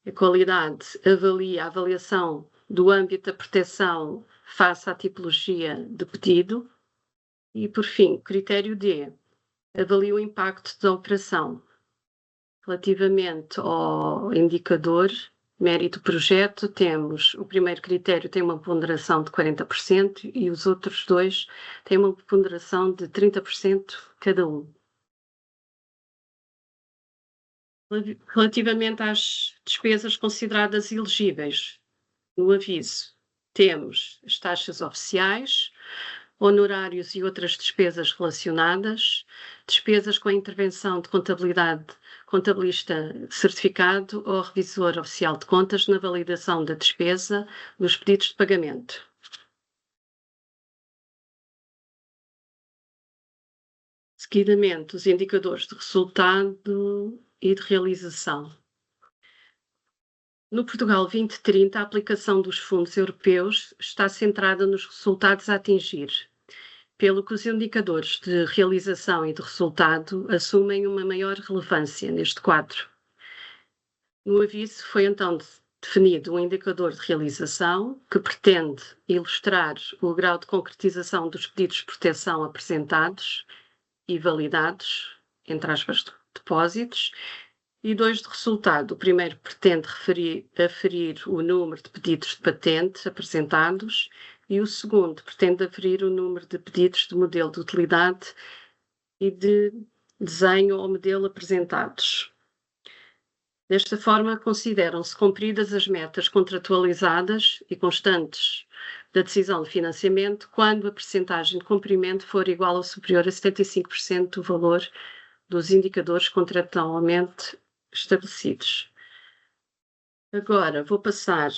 a qualidade, avalia a avaliação do âmbito da proteção face à tipologia de pedido. E, por fim, o critério D, avalia o impacto da operação. Relativamente ao indicador mérito projeto, temos o primeiro critério tem uma ponderação de 40% e os outros 2 têm uma ponderação de 30% cada um. Relativamente às despesas consideradas elegíveis, no aviso, temos as taxas oficiais, honorários e outras despesas relacionadas, despesas com a intervenção de contabilista certificado ou revisor oficial de contas na validação da despesa dos pedidos de pagamento. Seguidamente, os indicadores de resultado e de realização. No Portugal 2030, a aplicação dos fundos europeus está centrada nos resultados a atingir, pelo que os indicadores de realização e de resultado assumem uma maior relevância neste quadro. No aviso foi então definido um indicador de realização que pretende ilustrar o grau de concretização dos pedidos de proteção apresentados e validados, entre aspas, depósitos, e 2 de resultado. O primeiro pretende aferir o número de pedidos de patente apresentados e o segundo pretende aferir o número de pedidos de modelo de utilidade e de desenho ao modelo apresentados. Desta forma, consideram-se cumpridas as metas contratualizadas e constantes da decisão de financiamento quando a percentagem de cumprimento for igual ou superior a 75% do valor dos indicadores contratualmente estabelecidos. Agora vou passar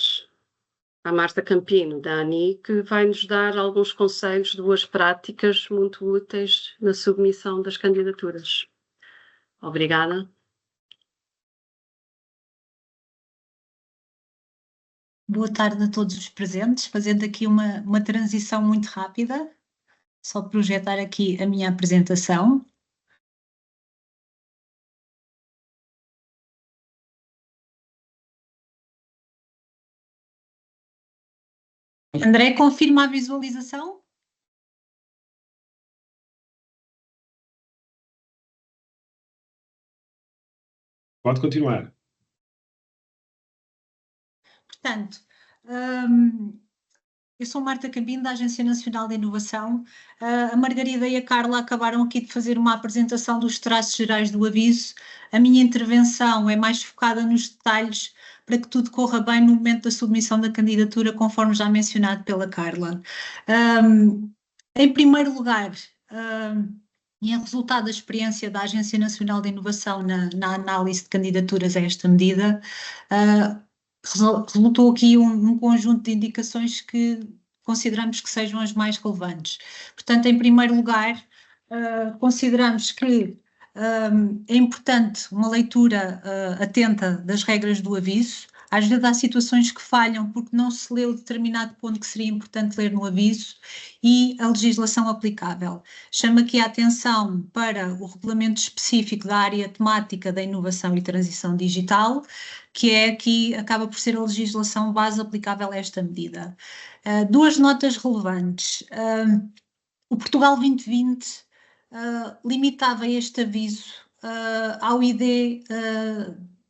à Marta Campino, da ANI, que vai nos dar alguns conselhos de boas práticas muito úteis na submissão das candidaturas. Obrigada. Boa tarde a todos os presentes, fazendo aqui uma transição muito rápida, só projetar aqui a minha apresentação. André, confirma a visualização? Pode continuar. Portanto, eu sou Marta Campino, da Agência Nacional de Inovação. A Margarida e a Carla acabaram aqui de fazer uma apresentação dos traços gerais do aviso. A minha intervenção é mais focada nos detalhes para que tudo corra bem no momento da submissão da candidatura, conforme já mencionado pela Carla. Em primeiro lugar, e em resultado da experiência da Agência Nacional de Inovação na análise de candidaturas a esta medida, resultou aqui um conjunto de indicações que consideramos que sejam as mais relevantes. Portanto, em primeiro lugar, consideramos que é importante uma leitura atenta das regras do aviso. Às vezes há situações que falham porque não se leu determinado ponto que seria importante ler no aviso e a legislação aplicável. Chamo aqui a atenção para o regulamento específico da área temática da inovação e transição digital, que é aqui, acaba por ser a legislação base aplicável a esta medida. Duas notas relevantes. O Portugal 2020 limitava este aviso ao ID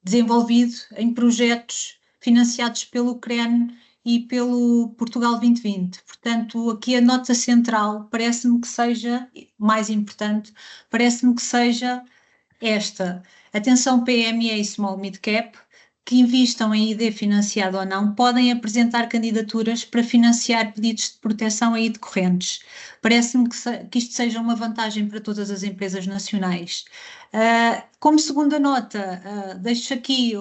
desenvolvido em projetos financiados pelo CREN e pelo Portugal 2020. Portanto, aqui a nota central parece-me que seja, mais importante, parece-me que seja esta. Atenção PME e Small Mid Cap, que investam em ID financiado ou não, podem apresentar candidaturas para financiar pedidos de proteção aí decorrentes. Parece-me que isto seja uma vantagem para todas as empresas nacionais. Como segunda nota, deixo aqui,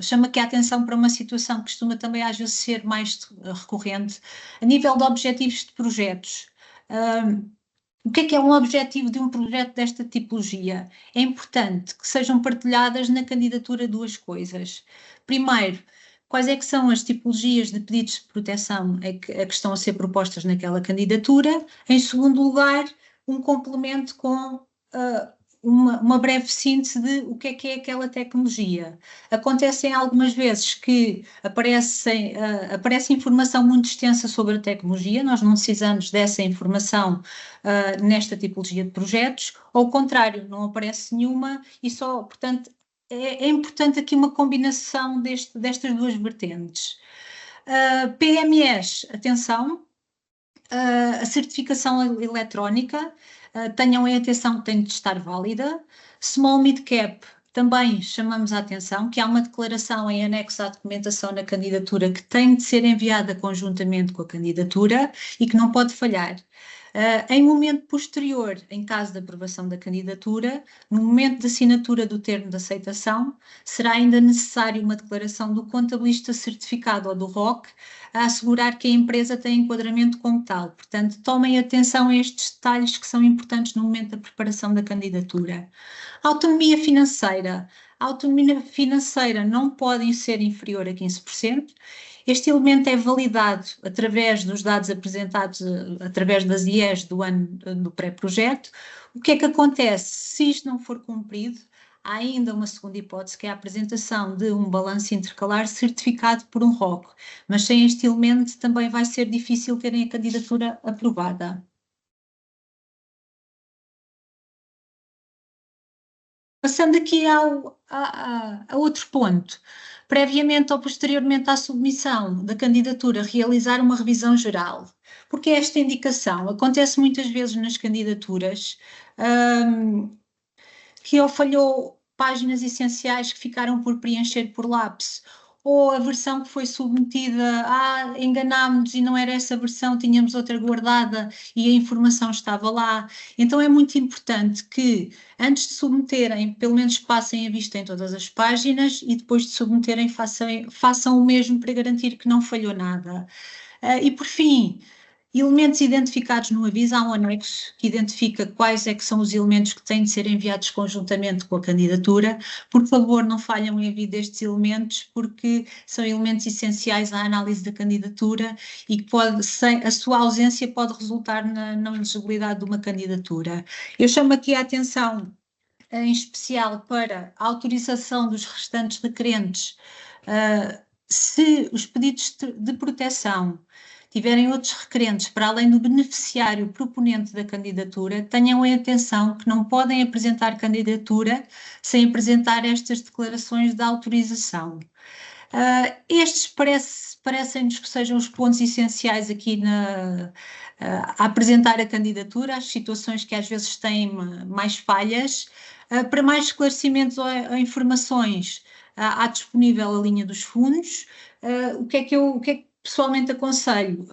chamo aqui a atenção para uma situação que costuma também às vezes ser mais recorrente, a nível de objetivos de projetos. O que é um objetivo de um projeto desta tipologia? É importante que sejam partilhadas na candidatura duas coisas. Primeiro, quais é que são as tipologias de pedidos de proteção a que estão a ser propostas naquela candidatura? Em segundo lugar, um complemento com uma breve síntese de o que é aquela tecnologia. Acontecem algumas vezes que aparece informação muito extensa sobre a tecnologia, nós não precisamos dessa informação nesta tipologia de projetos, ou ao contrário, não aparece nenhuma e só, portanto, é importante aqui uma combinação destas duas vertentes. PMEs, atenção, a certificação eletrónica, tenham em atenção que tem de estar válida. Small Mid Cap, também chamamos a atenção que há uma declaração em anexo à documentação na candidatura que tem de ser enviada conjuntamente com a candidatura e que não pode falhar. Em momento posterior, em caso de aprovação da candidatura, no momento de assinatura do termo de aceitação, será ainda necessário uma declaração do contabilista certificado ou do ROC a assegurar que a empresa tem enquadramento como tal. Portanto, tomem atenção a estes detalhes que são importantes no momento da preparação da candidatura. Autonomia financeira. A autonomia financeira não pode ser inferior a 15%. Este elemento é validado através dos dados apresentados, através das IEs do ano do pré-projeto. O que é que acontece? Se isto não for cumprido, há ainda uma segunda hipótese, que é a apresentação de um balanço intercalar certificado por um ROC, mas sem este elemento também vai ser difícil terem a candidatura aprovada. Passando aqui a outro ponto, previamente ou posteriormente à submissão da candidatura, realizar uma revisão geral. Porque esta indicação acontece muitas vezes nas candidaturas que ou falhou páginas essenciais que ficaram por preencher por lápis, ou a versão que foi submetida, enganámos-nos e não era essa versão, tínhamos outra guardada e a informação estava lá. Então é muito importante que, antes de submeterem, pelo menos passem a vista em todas as páginas e depois de submeterem façam o mesmo para garantir que não falhou nada. E por fim, elementos identificados no aviso, há um anexo que identifica quais é que são os elementos que têm de ser enviados conjuntamente com a candidatura. Por favor, não falhem o envio destes elementos, porque são elementos essenciais à análise da candidatura e que a sua ausência pode resultar na não elegibilidade de uma candidatura. Eu chamo aqui a atenção em especial para a autorização dos restantes requerentes, se os pedidos de proteção tiverem outros requerentes para além do beneficiário proponente da candidatura, tenham em atenção que não podem apresentar candidatura sem apresentar estas declarações de autorização. Estes parecem-nos que sejam os pontos essenciais aqui a apresentar a candidatura, as situações que às vezes têm mais falhas. Para mais esclarecimentos ou informações, há disponível a linha dos fundos. O que é que pessoalmente aconselho?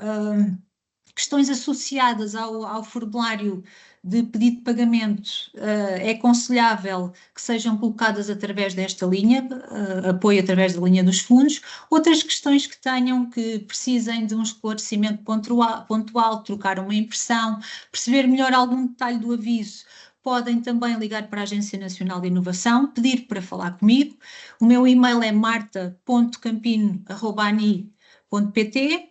Questões associadas ao formulário de pedido de pagamento, é aconselhável que sejam colocadas através desta linha, apoio através da linha dos fundos. Outras questões que precisem de um esclarecimento pontual, trocar uma impressão, perceber melhor algum detalhe do aviso, podem também ligar para a Agência Nacional de Inovação, pedir para falar comigo. O meu e-mail é marta.campino@ani.pt.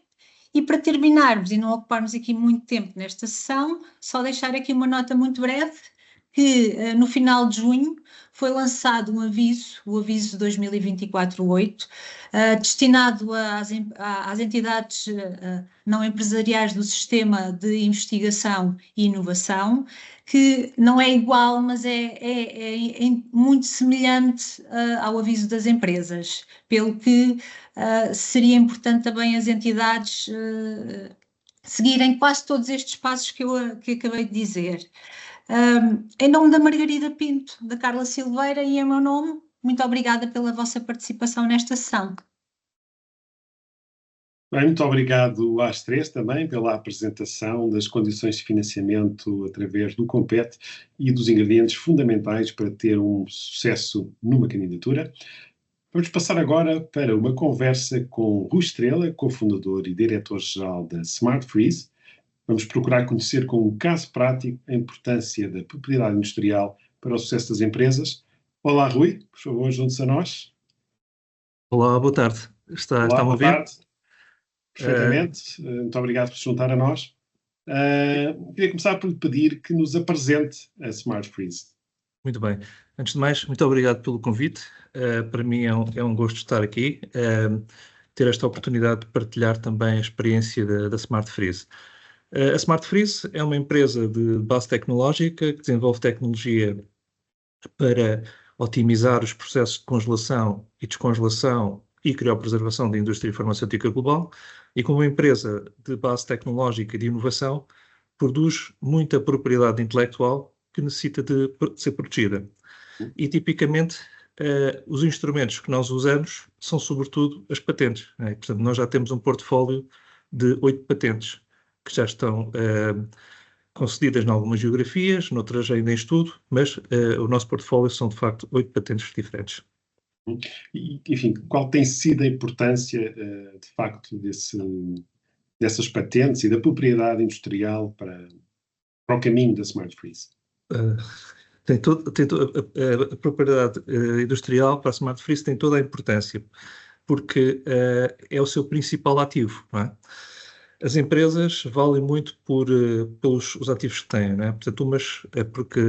E para terminarmos e não ocuparmos aqui muito tempo nesta sessão, só deixar aqui uma nota muito breve, que no final de junho foi lançado o aviso 2024-8, destinado às entidades não empresariais do Sistema de Investigação e Inovação, que não é igual, mas é muito semelhante ao aviso das empresas, pelo que seria importante também as entidades seguirem quase todos estes passos que acabei de dizer. Em nome da Margarida Pinto, da Carla Silveira e em meu nome, muito obrigada pela vossa participação nesta sessão. Bem, muito obrigado às três também pela apresentação das condições de financiamento através do Compete e dos ingredientes fundamentais para ter um sucesso numa candidatura. Vamos passar agora para uma conversa com Rui Estrela, cofundador e diretor-geral da Smart Freeze. Vamos procurar conhecer com um caso prático a importância da propriedade industrial para o sucesso das empresas. Olá, Rui, por favor, junte-se a nós. Olá, boa tarde. Está-me a ouvir? Boa tarde. Perfeitamente. Muito obrigado por se juntar a nós. Queria começar por lhe pedir que nos apresente a Smart Freeze. Muito bem. Antes de mais, muito obrigado pelo convite. Para mim é um gosto estar aqui, ter esta oportunidade de partilhar também a experiência da Smart Freeze. A Smart Freeze é uma empresa de base tecnológica que desenvolve tecnologia para otimizar os processos de congelação e descongelação e criopreservação da indústria farmacêutica global, e como uma empresa de base tecnológica e de inovação, produz muita propriedade intelectual que necessita de ser protegida. E, tipicamente, os instrumentos que nós usamos são, sobretudo, as patentes. Né? Portanto, nós já temos um portfólio de 8 patentes, que já estão concedidas em algumas geografias, noutras ainda em estudo, mas o nosso portfólio são, de facto, 8 patentes diferentes. E, enfim, qual tem sido a importância, de facto, dessas patentes e da propriedade industrial para o caminho da Smart Freeze? A propriedade industrial para a Smart Freeze tem toda a importância, porque é o seu principal ativo, não é? As empresas valem muito pelos os ativos que têm, não é? Portanto, umas é porque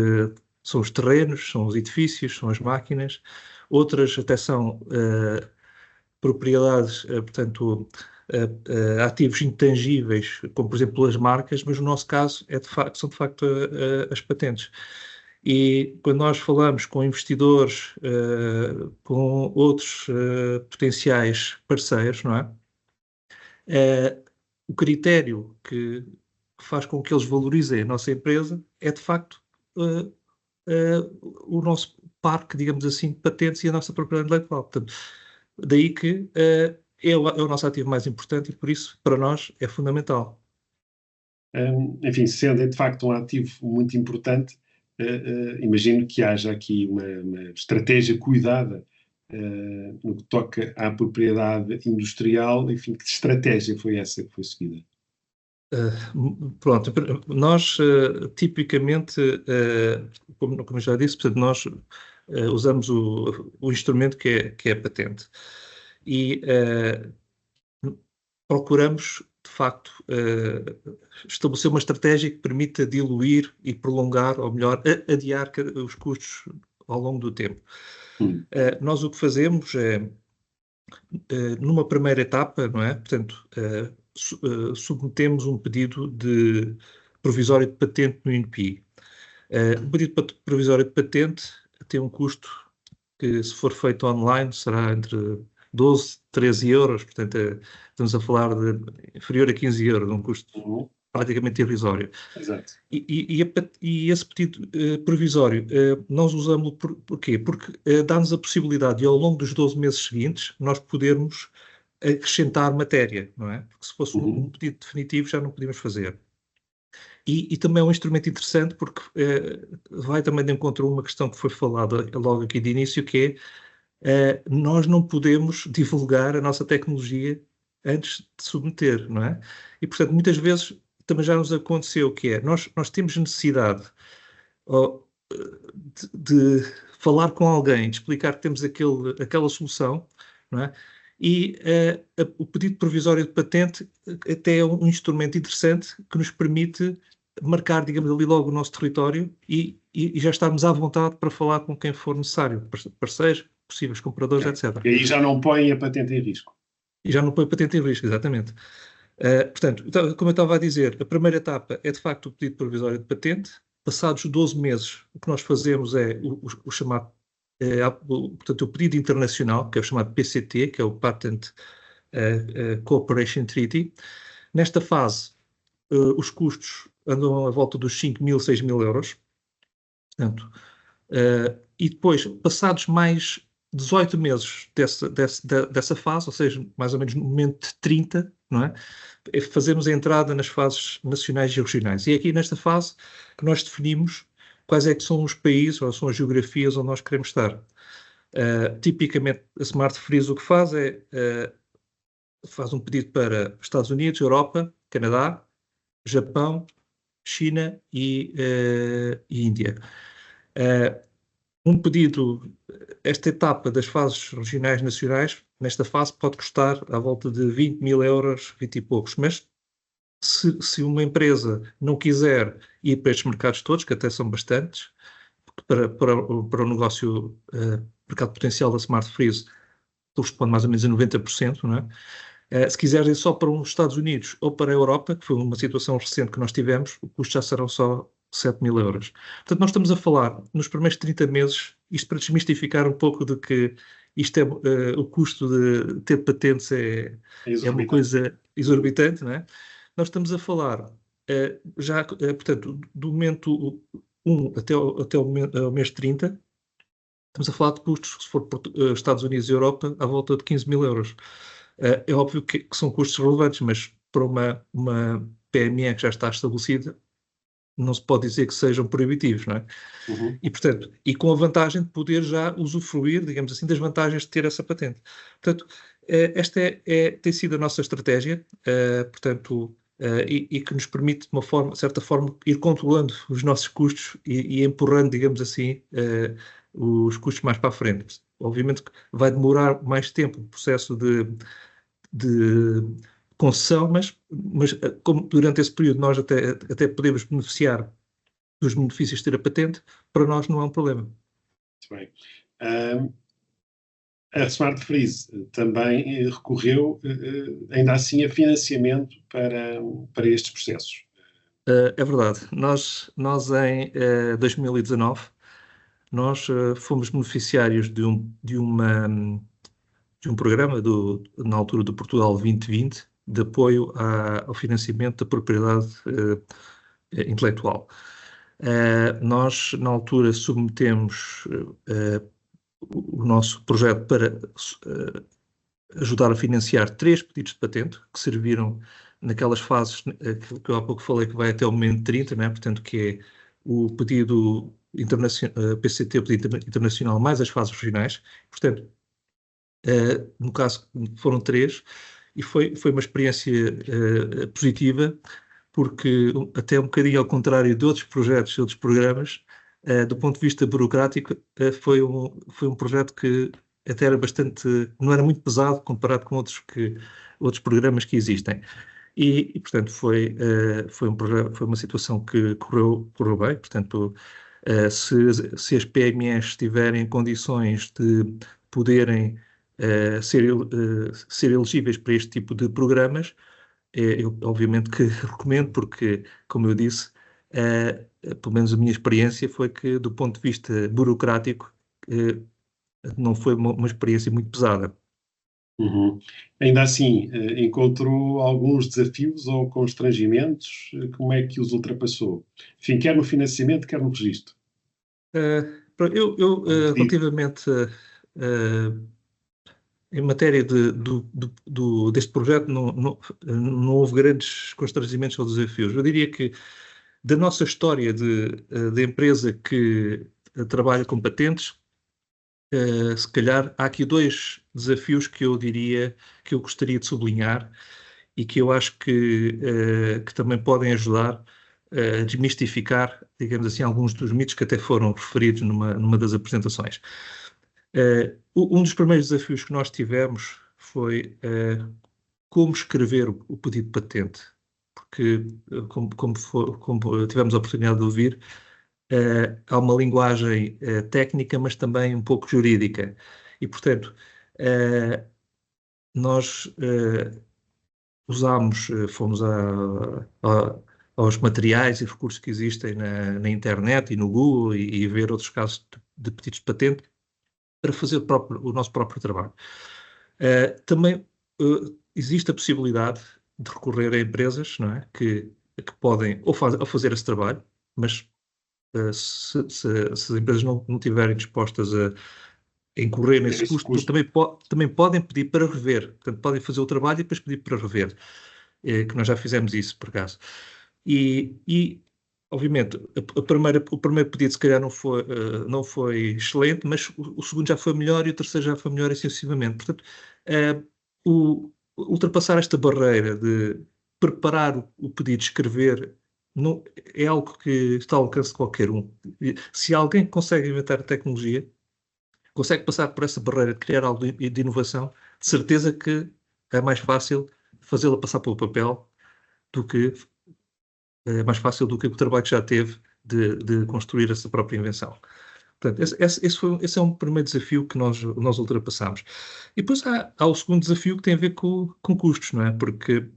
são os terrenos, são os edifícios, são as máquinas, outras até são propriedades, portanto, ativos intangíveis, como por exemplo as marcas, mas no nosso caso são de facto as patentes. E quando nós falamos com investidores, com outros potenciais parceiros, não é? O critério que faz com que eles valorizem a nossa empresa é, de facto, o nosso parque, digamos assim, de patentes e a nossa propriedade intelectual. Portanto, daí que é o nosso ativo mais importante e, por isso, para nós, é fundamental. Enfim, sendo de facto um ativo muito importante, imagino que haja aqui uma estratégia cuidada no que toca à propriedade industrial. Enfim, que estratégia foi essa que foi seguida? Pronto, nós tipicamente, como eu já disse, portanto, nós usamos o instrumento que é a patente e procuramos, de facto, estabelecer uma estratégia que permita diluir e prolongar, ou melhor, adiar os custos ao longo do tempo. Nós o que fazemos é, numa primeira etapa, não é? Portanto, submetemos um pedido de provisório de patente no INPI. O pedido provisório de patente tem um custo que, se for feito online, será entre 12 e 13 euros, portanto, estamos a falar de inferior a 15 euros, um custo praticamente irrisório. Exato. E esse pedido provisório, nós usamos porquê? Porque dá-nos a possibilidade de, ao longo dos 12 meses seguintes, nós podermos acrescentar matéria, não é? Porque se fosse um pedido definitivo já não podíamos fazer. E também é um instrumento interessante porque vai também de encontro a uma questão que foi falada logo aqui de início, que é nós não podemos divulgar a nossa tecnologia antes de submeter, não é? E, portanto, muitas vezes também já nos aconteceu que nós temos necessidade de falar com alguém, de explicar que temos aquela solução, não é? E o pedido provisório de patente até é um instrumento interessante que nos permite marcar, digamos, ali logo o nosso território e já estarmos à vontade para falar com quem for necessário, parceiros, possíveis compradores, etc. E aí já não põe a patente em risco. E já não põe a patente em risco, exatamente. Portanto, como eu estava a dizer, a primeira etapa é, de facto, o pedido provisório de patente. Passados 12 meses, o que nós fazemos é o chamado, portanto, o pedido internacional, que é o chamado PCT, que é o Patent Cooperation Treaty. Nesta fase, os custos andam à volta dos 5.000, 6.000 euros. Portanto, e depois, passados mais 18 meses dessa fase, ou seja, mais ou menos no momento de 30, não é? Fazemos a entrada nas fases nacionais e regionais. E é aqui nesta fase que nós definimos quais é que são os países ou são as geografias onde nós queremos estar. Tipicamente, a Smart Freeze o que faz é faz um pedido para Estados Unidos, Europa, Canadá, Japão, China e Índia. Um pedido, esta etapa das fases regionais nacionais, nesta fase pode custar à volta de 20.000 euros, 20 e poucos, mas se uma empresa não quiser ir para estes mercados todos, que até são bastantes, para o negócio, mercado potencial da Smart Freeze corresponde mais ou menos a 90%, não é? Se quiser ir só para os Estados Unidos ou para a Europa, que foi uma situação recente que nós tivemos, o custo já serão só 7.000 euros. Portanto, nós estamos a falar, nos primeiros 30 meses, isto para desmistificar um pouco de que isto é, o custo de ter patentes é uma coisa exorbitante, não é? Nós estamos a falar, portanto, do momento 1 até o mês 30, estamos a falar de custos, se for Estados Unidos e Europa, à volta de 15.000 euros. É óbvio que são custos relevantes, mas para uma PME que já está estabelecida, não se pode dizer que sejam proibitivos, não é? E, portanto, e com a vantagem de poder já usufruir, digamos assim, das vantagens de ter essa patente. Portanto, esta tem sido a nossa estratégia, portanto, e que nos permite, de certa forma, ir controlando os nossos custos e empurrando, digamos assim, os custos mais para a frente. Obviamente que vai demorar mais tempo o processo de concessão, mas como durante esse período nós até podemos beneficiar dos benefícios de ter a patente, para nós não é um problema. Muito bem. A Smart Freeze também recorreu, ainda assim, a financiamento para estes processos. É verdade. Nós em 2019, nós fomos beneficiários de um programa na altura do Portugal 2020, de apoio ao financiamento da propriedade intelectual. Nós, na altura, submetemos o nosso projeto para ajudar a financiar 3 pedidos de patente, que serviram naquelas fases que eu há pouco falei, que vai até o momento 30, né? Portanto, que é o pedido PCT, o pedido internacional, mais as fases regionais. Portanto, no caso, foram 3, e foi uma experiência positiva, porque até um bocadinho ao contrário de outros projetos e outros programas, do ponto de vista burocrático, foi um projeto que até era não era muito pesado comparado com outros programas que existem. E portanto, foi uma situação que correu bem. Portanto, se as PMEs tiverem condições de poderem ser elegíveis para este tipo de programas, eu obviamente que recomendo, porque, como eu disse, pelo menos a minha experiência foi que, do ponto de vista burocrático, não foi uma experiência muito pesada. Uhum. Ainda assim, encontrou alguns desafios ou constrangimentos? Como é que os ultrapassou? Enfim, quer no financiamento, quer no registro. Relativamente em matéria deste projeto, não houve grandes constrangimentos ou desafios. Eu diria que, da nossa história de empresa que trabalha com patentes, se calhar há aqui 2 desafios que eu diria que eu gostaria de sublinhar e que eu acho que também podem ajudar a desmistificar, digamos assim, alguns dos mitos que até foram referidos numa das apresentações. Um dos primeiros desafios que nós tivemos foi como escrever o pedido de patente, porque, como tivemos a oportunidade de ouvir, há uma linguagem técnica, mas também um pouco jurídica. E, portanto, nós fomos aos materiais e recursos que existem na internet e no Google e ver outros casos de pedidos de patente para fazer o nosso próprio trabalho. Também existe a possibilidade de recorrer a empresas, não é, que podem ou fazer esse trabalho, mas se as empresas não estiverem dispostas a incorrer nesse custo, também podem pedir para rever. Portanto, podem fazer o trabalho e depois pedir para rever, que nós já fizemos isso, por acaso. E obviamente, o primeiro pedido se calhar não foi excelente, mas o segundo já foi melhor e o terceiro já foi melhor excessivamente. Portanto, ultrapassar esta barreira de preparar o pedido, escrever, não, é algo que está ao alcance de qualquer um. Se alguém consegue inventar tecnologia, consegue passar por essa barreira de criar algo de inovação, de certeza que é mais fácil fazê-la passar pelo papel do que o trabalho que já teve de construir essa própria invenção. Portanto, esse é um primeiro desafio que nós ultrapassamos. E depois há o segundo desafio, que tem a ver com custos, não é? Porque,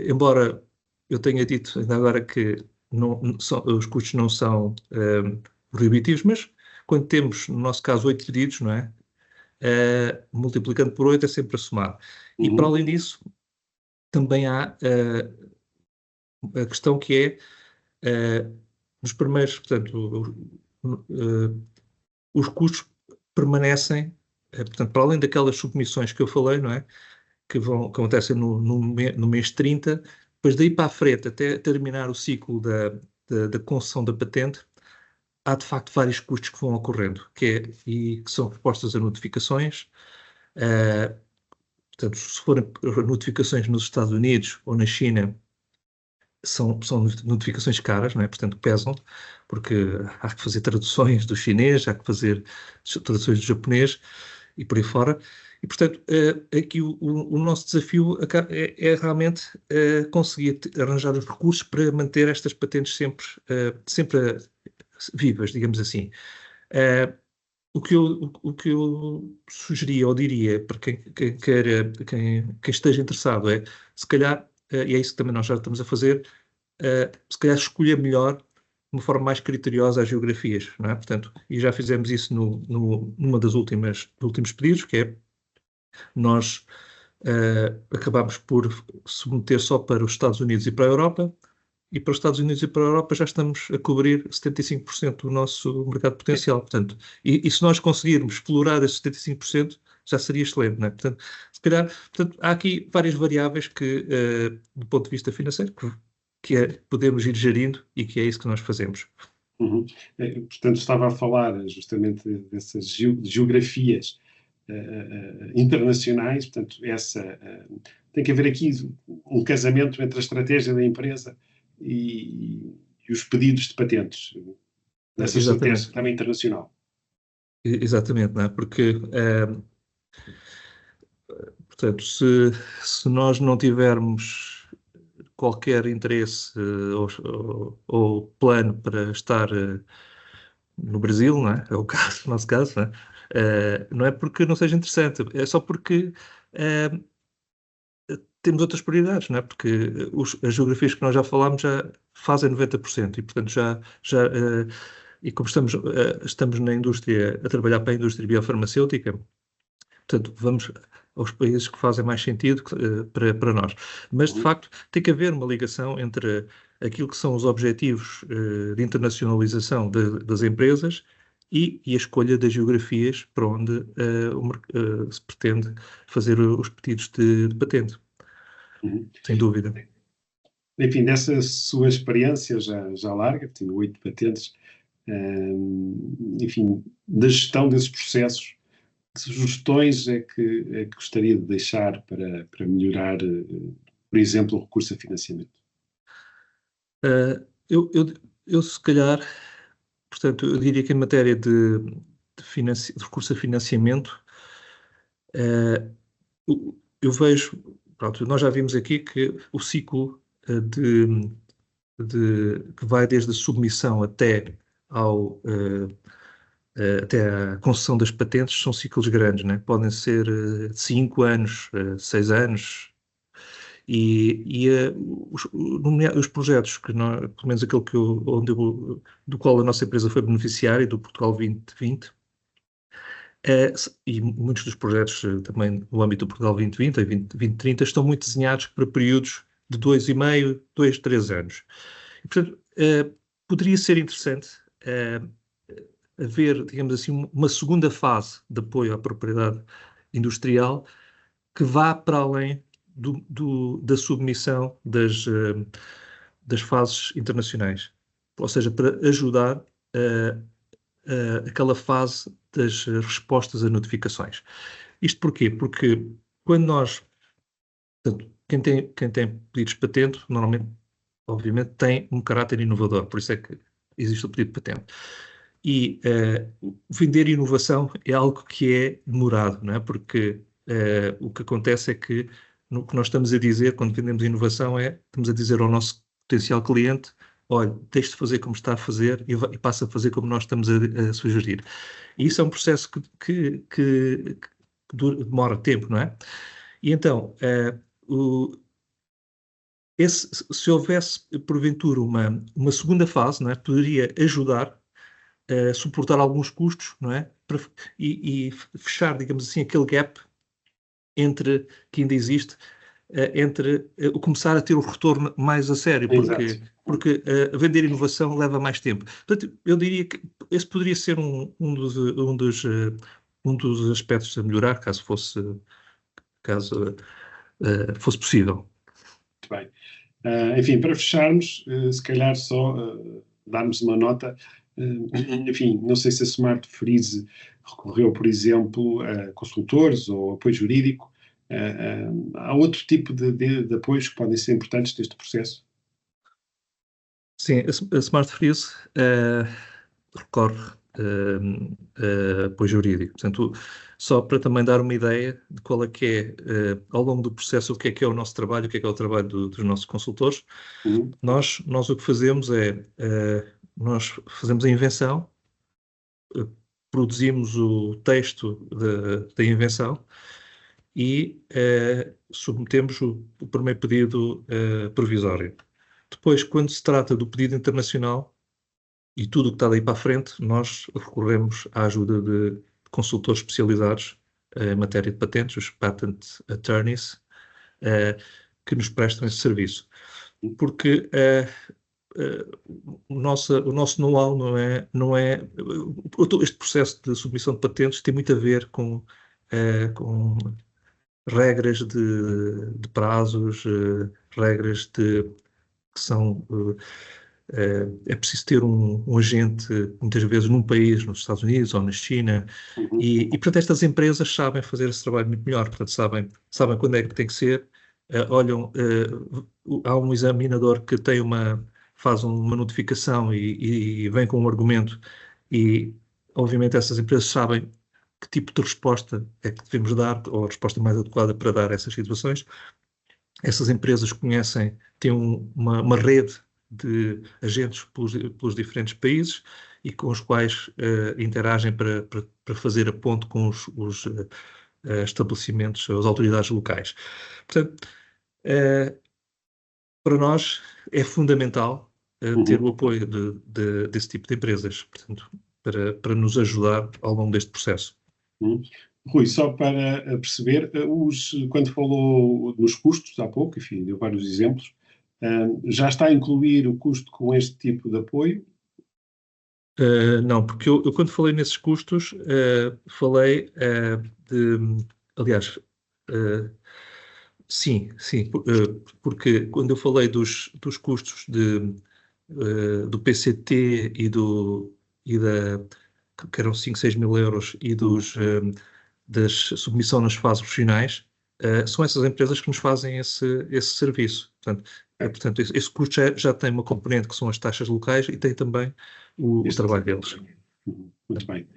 embora eu tenha dito ainda agora que os custos não são proibitivos, mas quando temos, no nosso caso, 8 pedidos, não é? Multiplicando por 8 é sempre a somar. E, para além disso, também há a questão que é, nos primeiros, portanto, os custos permanecem, portanto, para além daquelas submissões que eu falei, não é? Que acontecem no mês 30, depois daí para a frente, até terminar o ciclo da concessão da patente, há de facto vários custos que vão ocorrendo, e que são respostas a notificações. Portanto, se forem notificações nos Estados Unidos ou na China, são notificações caras, não é? Portanto, pesam, porque há que fazer traduções do chinês, há que fazer traduções do japonês e por aí fora. E, portanto, aqui o nosso desafio é realmente conseguir arranjar os recursos para manter estas patentes sempre vivas, digamos assim. O que eu sugeria ou diria para quem esteja interessado é, se calhar, e é isso que também nós já estamos a fazer, se calhar escolher melhor, de uma forma mais criteriosa, as geografias, não é? Portanto, e já fizemos isso numa dos últimos pedidos, que é, nós acabámos por submeter só para os Estados Unidos e para a Europa, e para os Estados Unidos e para a Europa já estamos a cobrir 75% do nosso mercado potencial. Portanto, e se nós conseguirmos explorar esses 75%, já seria excelente, não é? Portanto, se calhar, há aqui várias variáveis que, do ponto de vista financeiro, que podemos ir gerindo e que é isso que nós fazemos. Portanto, estava a falar justamente dessas geografias internacionais, portanto, tem que haver aqui um casamento entre a estratégia da empresa e os pedidos de patentes nessa estratégia também internacional. Exatamente, não é? Porque, portanto, se nós não tivermos qualquer interesse ou plano para estar no Brasil, não é? É o nosso caso, não é? Não é porque não seja interessante, é só porque temos outras prioridades, não é? Porque as geografias que nós já falámos já fazem 90% e, portanto, e como estamos na indústria, a trabalhar para a indústria biofarmacêutica, portanto, vamos aos países que fazem mais sentido para nós. Mas, de facto, tem que haver uma ligação entre aquilo que são os objetivos de internacionalização das empresas e a escolha das geografias para onde se pretende fazer os pedidos de patente. Sem dúvida. Enfim, nessa sua experiência já larga, tenho 8 patentes, enfim, da gestão desses processos, que sugestões é que gostaria de deixar para melhorar, por exemplo, o recurso a financiamento? Eu se calhar, portanto, eu diria que em matéria de recurso a financiamento, eu vejo, pronto, nós já vimos aqui que o ciclo que vai desde a submissão até a concessão das patentes são ciclos grandes, né? Podem ser 5 anos, 6 anos, e os projetos que nós, pelo menos aquele do qual a nossa empresa foi beneficiária, do Portugal 2020, e muitos dos projetos também no âmbito do Portugal 2020 e 2030 estão muito desenhados para períodos de 2,5, 2, 3 anos. E, portanto, poderia ser interessante haver, digamos assim, uma segunda fase de apoio à propriedade industrial que vá para além da submissão das fases internacionais. Ou seja, para ajudar aquela fase das respostas a notificações. Isto porquê? Porque quando nós... Portanto, quem tem pedidos de patente, normalmente, obviamente, tem um caráter inovador. Por isso é que existe o pedido de patente. E vender inovação é algo que é demorado, não é? Porque o que acontece é que o que nós estamos a dizer quando vendemos inovação estamos a dizer ao nosso potencial cliente: olha, deixe de fazer como está a fazer e passa a fazer como nós estamos a sugerir. E isso é um processo que demora tempo, não é? E então, se houvesse, porventura, uma segunda fase, não é? Poderia ajudar a suportar alguns custos, não é? E fechar, digamos assim, aquele gap que ainda existe entre começar a ter o retorno mais a sério, porque vender inovação leva mais tempo. Portanto, eu diria que esse poderia ser um dos aspectos a melhorar, caso fosse possível. Muito bem. Enfim, para fecharmos, se calhar só darmos uma nota. Enfim, não sei se a Smart Freeze recorreu, por exemplo, a consultores ou apoio jurídico. Há outro tipo de apoios que podem ser importantes neste processo? Sim, a Smart Freeze recorre a apoio jurídico. Portanto, só para também dar uma ideia de qual é que é, ao longo do processo, o que é o nosso trabalho, o que é o trabalho dos nossos consultores. Nós o que fazemos nós fazemos a invenção, produzimos o texto da invenção e submetemos o primeiro pedido provisório. Depois, quando se trata do pedido internacional e tudo o que está daí para a frente, nós recorremos à ajuda de consultores especializados em matéria de patentes, os Patent Attorneys, que nos prestam esse serviço. porque o nosso know-how não é este processo de submissão de patentes tem muito a ver com regras de prazos, regras que são... é preciso ter um agente, muitas vezes, num país, nos Estados Unidos ou na China, e portanto, estas empresas sabem fazer esse trabalho muito melhor, portanto, sabem quando é que tem que ser, olham, há um examinador que faz uma notificação e vem com um argumento, e, obviamente, essas empresas sabem que tipo de resposta é que devemos dar, ou a resposta mais adequada para dar a essas situações. Essas empresas têm uma rede de agentes pelos diferentes países e com os quais interagem para fazer a ponte com os estabelecimentos, as autoridades locais. Portanto, para nós é fundamental ter o apoio desse tipo de empresas, portanto, para nos ajudar ao longo deste processo. Rui, só para perceber, quando falou nos custos há pouco, enfim, deu vários exemplos, já está a incluir o custo com este tipo de apoio? Não, porque eu quando falei nesses custos, falei aliás, sim, porque quando eu falei dos custos do PCT que eram 5, 6 mil euros, e das submissão nas fases regionais, são essas empresas que nos fazem esse serviço. Portanto, esse custo já tem uma componente que são as taxas locais e tem também o trabalho deles. Muito bem.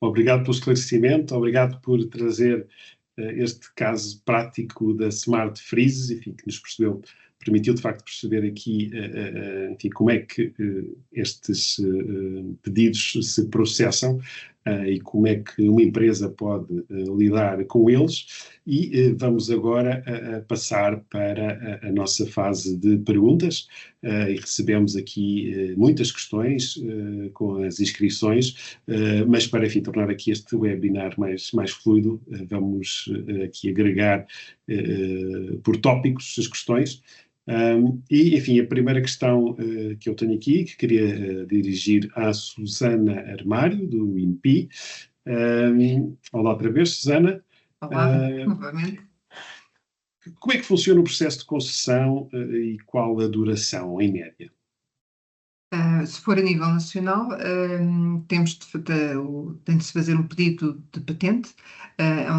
Obrigado pelo esclarecimento, obrigado por trazer este caso prático da Smart Freeze, enfim, que nos permitiu de facto perceber aqui enfim, como é que estes pedidos se processam e como é que uma empresa pode lidar com eles. E vamos agora passar para a nossa fase de perguntas e recebemos aqui muitas questões com as inscrições, mas para, enfim, tornar aqui este webinar mais fluido, vamos aqui agregar por tópicos as questões. E, enfim, a primeira questão que eu tenho aqui, que queria dirigir à Susana Armário, do INPI. Olá outra vez, Susana. Olá, novamente. Como é que funciona o processo de concessão e qual a duração, em média? Se for a nível nacional, tem de se fazer um pedido de patente,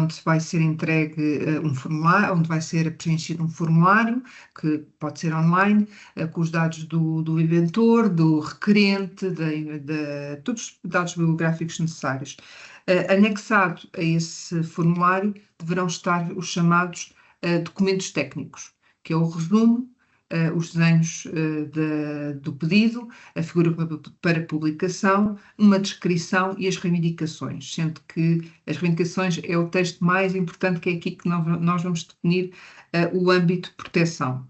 onde vai ser entregue um formulário, onde vai ser preenchido um formulário, que pode ser online, com os dados do inventor, do requerente, todos os dados bibliográficos necessários. Anexado a esse formulário deverão estar os chamados documentos técnicos, que é o resumo, os desenhos do pedido, a figura para publicação, uma descrição e as reivindicações, sendo que as reivindicações é o texto mais importante, que é aqui que nós vamos definir o âmbito de proteção.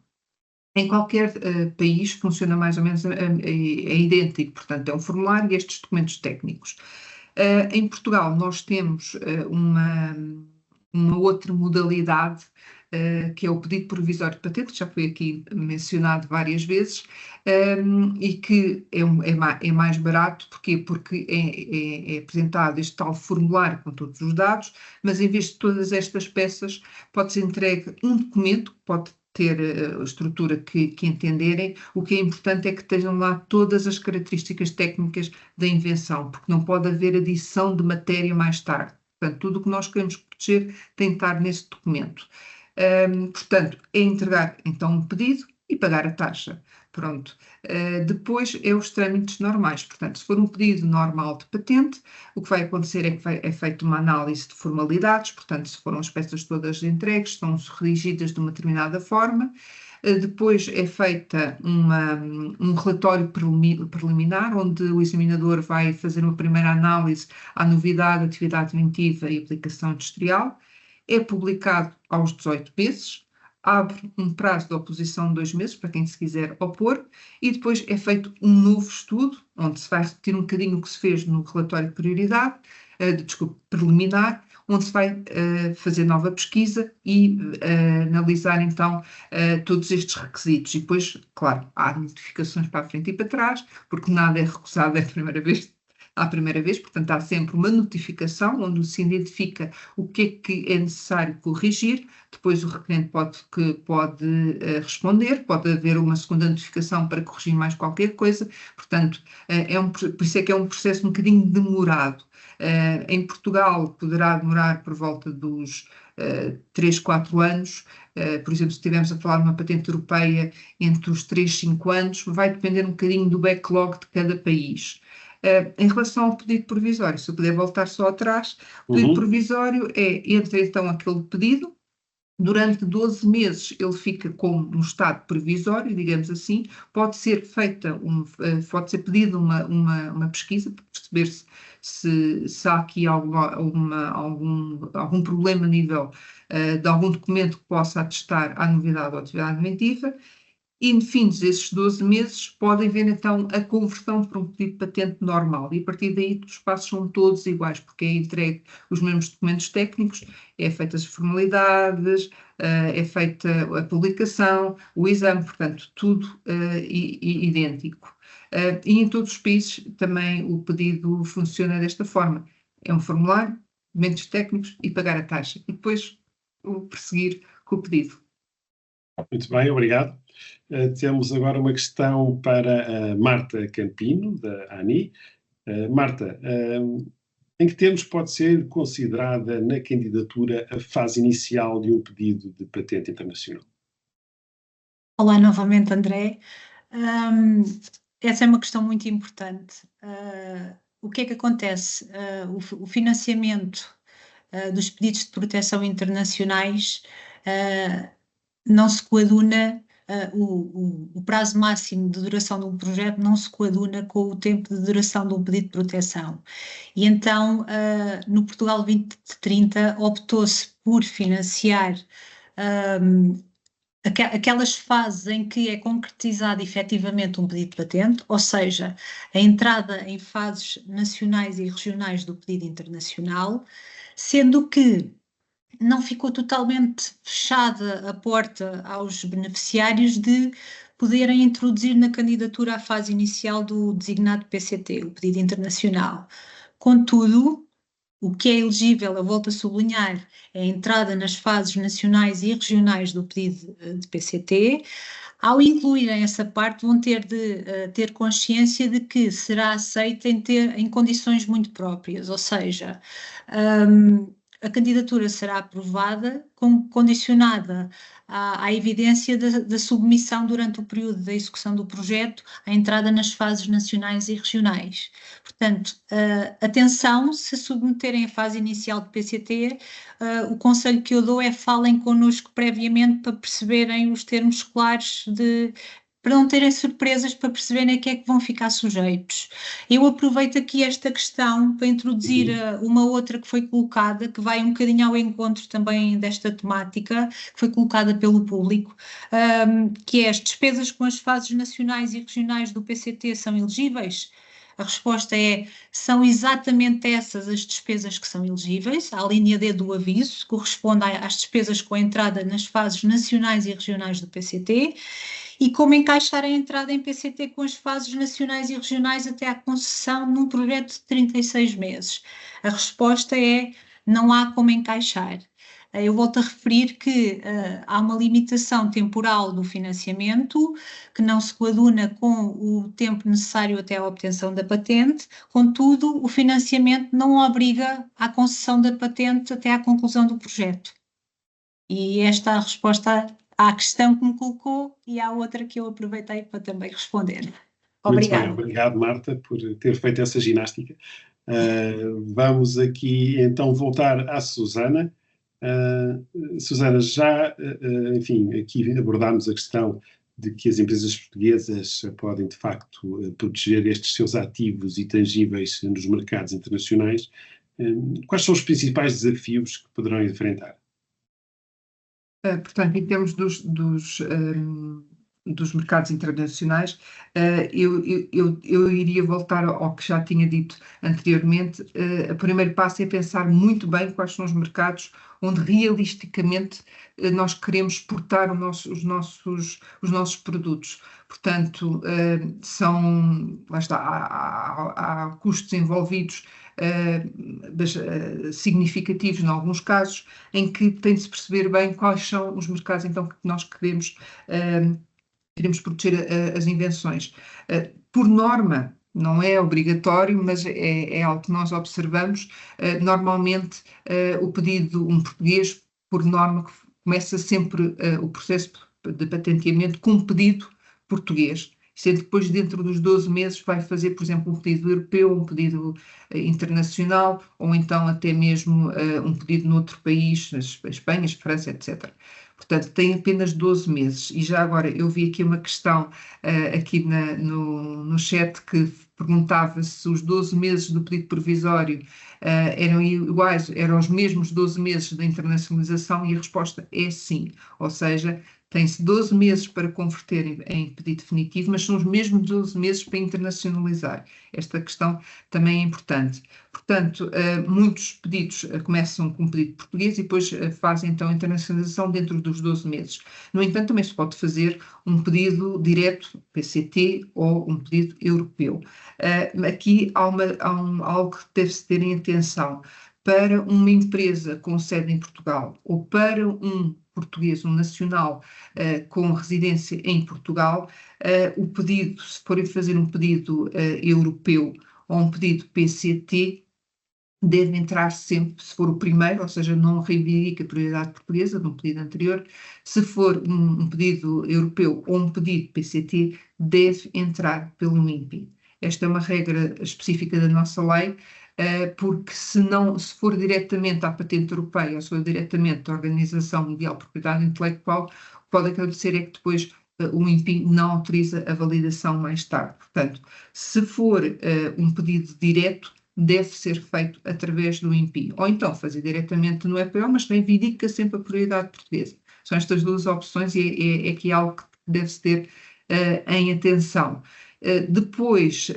Em qualquer país funciona mais ou menos, é idêntico, portanto é um formulário e estes documentos técnicos. Em Portugal nós temos uma outra modalidade, que é o pedido provisório de patente, que já foi aqui mencionado várias vezes, e que é mais barato. Porquê? Porque é apresentado este tal formulário com todos os dados, mas em vez de todas estas peças, pode-se entregue um documento, que pode ter a estrutura que entenderem. O que é importante é que estejam lá todas as características técnicas da invenção, porque não pode haver adição de matéria mais tarde. Portanto, tudo o que nós queremos proteger tem de estar nesse documento. Portanto, é entregar então um pedido e pagar a taxa. Pronto. Depois é os trâmites normais. Portanto, se for um pedido normal de patente, o que vai acontecer é que é feita uma análise de formalidades. Portanto, se foram as peças todas entregues, estão redigidas de uma determinada forma. Depois é feita um relatório preliminar, onde o examinador vai fazer uma primeira análise à novidade, atividade inventiva e aplicação industrial. É publicado aos 18 meses, abre um prazo de oposição de 2 meses para quem se quiser opor, e depois é feito um novo estudo, onde se vai repetir um bocadinho o que se fez no relatório de prioridade, preliminar, onde se vai fazer nova pesquisa e analisar então todos estes requisitos. E depois, claro, há notificações para a frente e para trás, porque nada é recusado à primeira vez, portanto há sempre uma notificação onde se identifica o que é necessário corrigir, depois o requerente pode responder, pode haver uma segunda notificação para corrigir mais qualquer coisa, portanto por isso é que é um processo um bocadinho demorado. Em Portugal poderá demorar por volta dos 3, 4 anos, por exemplo, se estivermos a falar de uma patente europeia entre os 3 e 5 anos, vai depender um bocadinho do backlog de cada país. Em relação ao pedido provisório, se eu puder voltar só atrás, o pedido provisório entra então aquele pedido, durante 12 meses ele fica como um estado provisório, digamos assim, pode ser pedida uma pesquisa para perceber se há aqui algum problema a nível de algum documento que possa atestar a novidade ou atividade inventiva. E, no fim desses 12 meses, podem ver então a conversão para um pedido de patente normal. E a partir daí os passos são todos iguais, porque é entregue os mesmos documentos técnicos, é feitas as formalidades, é feita a publicação, o exame, portanto, tudo idêntico. E em todos os países também o pedido funciona desta forma. É um formulário, documentos técnicos e pagar a taxa. E depois prosseguir com o pedido. Muito bem, obrigado. Temos agora uma questão para a Marta Campino, da ANI. Marta, em que termos pode ser considerada na candidatura a fase inicial de um pedido de patente internacional? Olá novamente, André. Essa é uma questão muito importante. O que é que acontece? O financiamento dos pedidos de proteção internacionais não se coaduna, o prazo máximo de duração de um projeto não se coaduna com o tempo de duração de um pedido de proteção. E então, no Portugal 2030, optou-se por financiar aquelas fases em que é concretizado efetivamente um pedido de patente, ou seja, a entrada em fases nacionais e regionais do pedido internacional, sendo que não ficou totalmente fechada a porta aos beneficiários de poderem introduzir na candidatura a fase inicial do designado PCT, o pedido internacional. Contudo, o que é elegível, eu volto a sublinhar, é a entrada nas fases nacionais e regionais do pedido de PCT. Ao incluírem essa parte, vão ter de ter consciência de que será aceita em condições muito próprias, ou seja, a candidatura será aprovada condicionada à evidência da submissão durante o período da execução do projeto à entrada nas fases nacionais e regionais. Portanto, atenção, se submeterem a fase inicial de PCT, o conselho que eu dou é falem connosco previamente para perceberem os termos claros para não terem surpresas, para perceberem a que é que vão ficar sujeitos. Eu aproveito aqui esta questão para introduzir uma outra que foi colocada, que vai um bocadinho ao encontro também desta temática, que foi colocada pelo público, que é: as despesas com as fases nacionais e regionais do PCT são elegíveis? A resposta é: são exatamente essas as despesas que são elegíveis. A linha D do aviso corresponde às despesas com a entrada nas fases nacionais e regionais do PCT. E como encaixar a entrada em PCT com as fases nacionais e regionais até à concessão num projeto de 36 meses? A resposta é: não há como encaixar. Eu volto a referir que há uma limitação temporal do financiamento que não se coaduna com o tempo necessário até à obtenção da patente. Contudo, o financiamento não obriga à concessão da patente até à conclusão do projeto. E esta é a resposta à questão que me colocou e à outra que eu aproveitei para também responder. Obrigada. Muito bem, obrigado, Marta, por ter feito essa ginástica. Vamos aqui então voltar à Susana. Susana, enfim, aqui abordámos a questão de que as empresas portuguesas podem, de facto, proteger estes seus ativos e tangíveis nos mercados internacionais. Quais são os principais desafios que poderão enfrentar? Portanto, em termos dos dos mercados internacionais, eu iria voltar ao que já tinha dito anteriormente. O primeiro passo é pensar muito bem quais são os mercados onde realisticamente nós queremos exportar os nossos produtos. Portanto, lá está, há custos envolvidos significativos em alguns casos, em que tem de se perceber bem quais são os mercados então que nós queremos proteger as invenções. Por norma, não é obrigatório, mas é algo que nós observamos. Normalmente, o pedido, um português, por norma, começa sempre o processo de patenteamento com um pedido português. Sendo depois, dentro dos 12 meses, vai fazer, por exemplo, um pedido europeu, um pedido internacional, ou então até mesmo um pedido noutro país, Espanha, França, etc. Portanto, tem apenas 12 meses. E já agora, eu vi aqui uma questão aqui no chat que perguntava se os 12 meses do pedido provisório eram iguais, eram os mesmos 12 meses da internacionalização, e a resposta é sim. Ou seja, tem-se 12 meses para converter em pedido definitivo, mas são os mesmos 12 meses para internacionalizar. Esta questão também é importante. Portanto, muitos pedidos começam com um pedido português e depois fazem então a internacionalização dentro dos 12 meses. No entanto, também se pode fazer um pedido direto, PCT, ou um pedido europeu. Aqui há algo que deve-se ter em atenção. Para uma empresa com sede em Portugal ou para um português, um nacional com residência em Portugal, o pedido, se forem fazer um pedido europeu ou um pedido PCT, deve entrar sempre, se for o primeiro, ou seja, não reivindica a prioridade portuguesa de um pedido anterior. Se for um pedido europeu ou um pedido PCT, deve entrar pelo INPI. Esta é uma regra específica da nossa lei, porque se for diretamente à patente europeia ou se for diretamente à Organização Mundial de Propriedade Intelectual, o que pode acontecer é que depois o INPI não autoriza a validação mais tarde. Portanto, se for um pedido direto, deve ser feito através do INPI. Ou então fazer diretamente no EPO, mas reivindica sempre a prioridade portuguesa. São estas duas opções e é aqui algo que deve-se ter em atenção. Depois,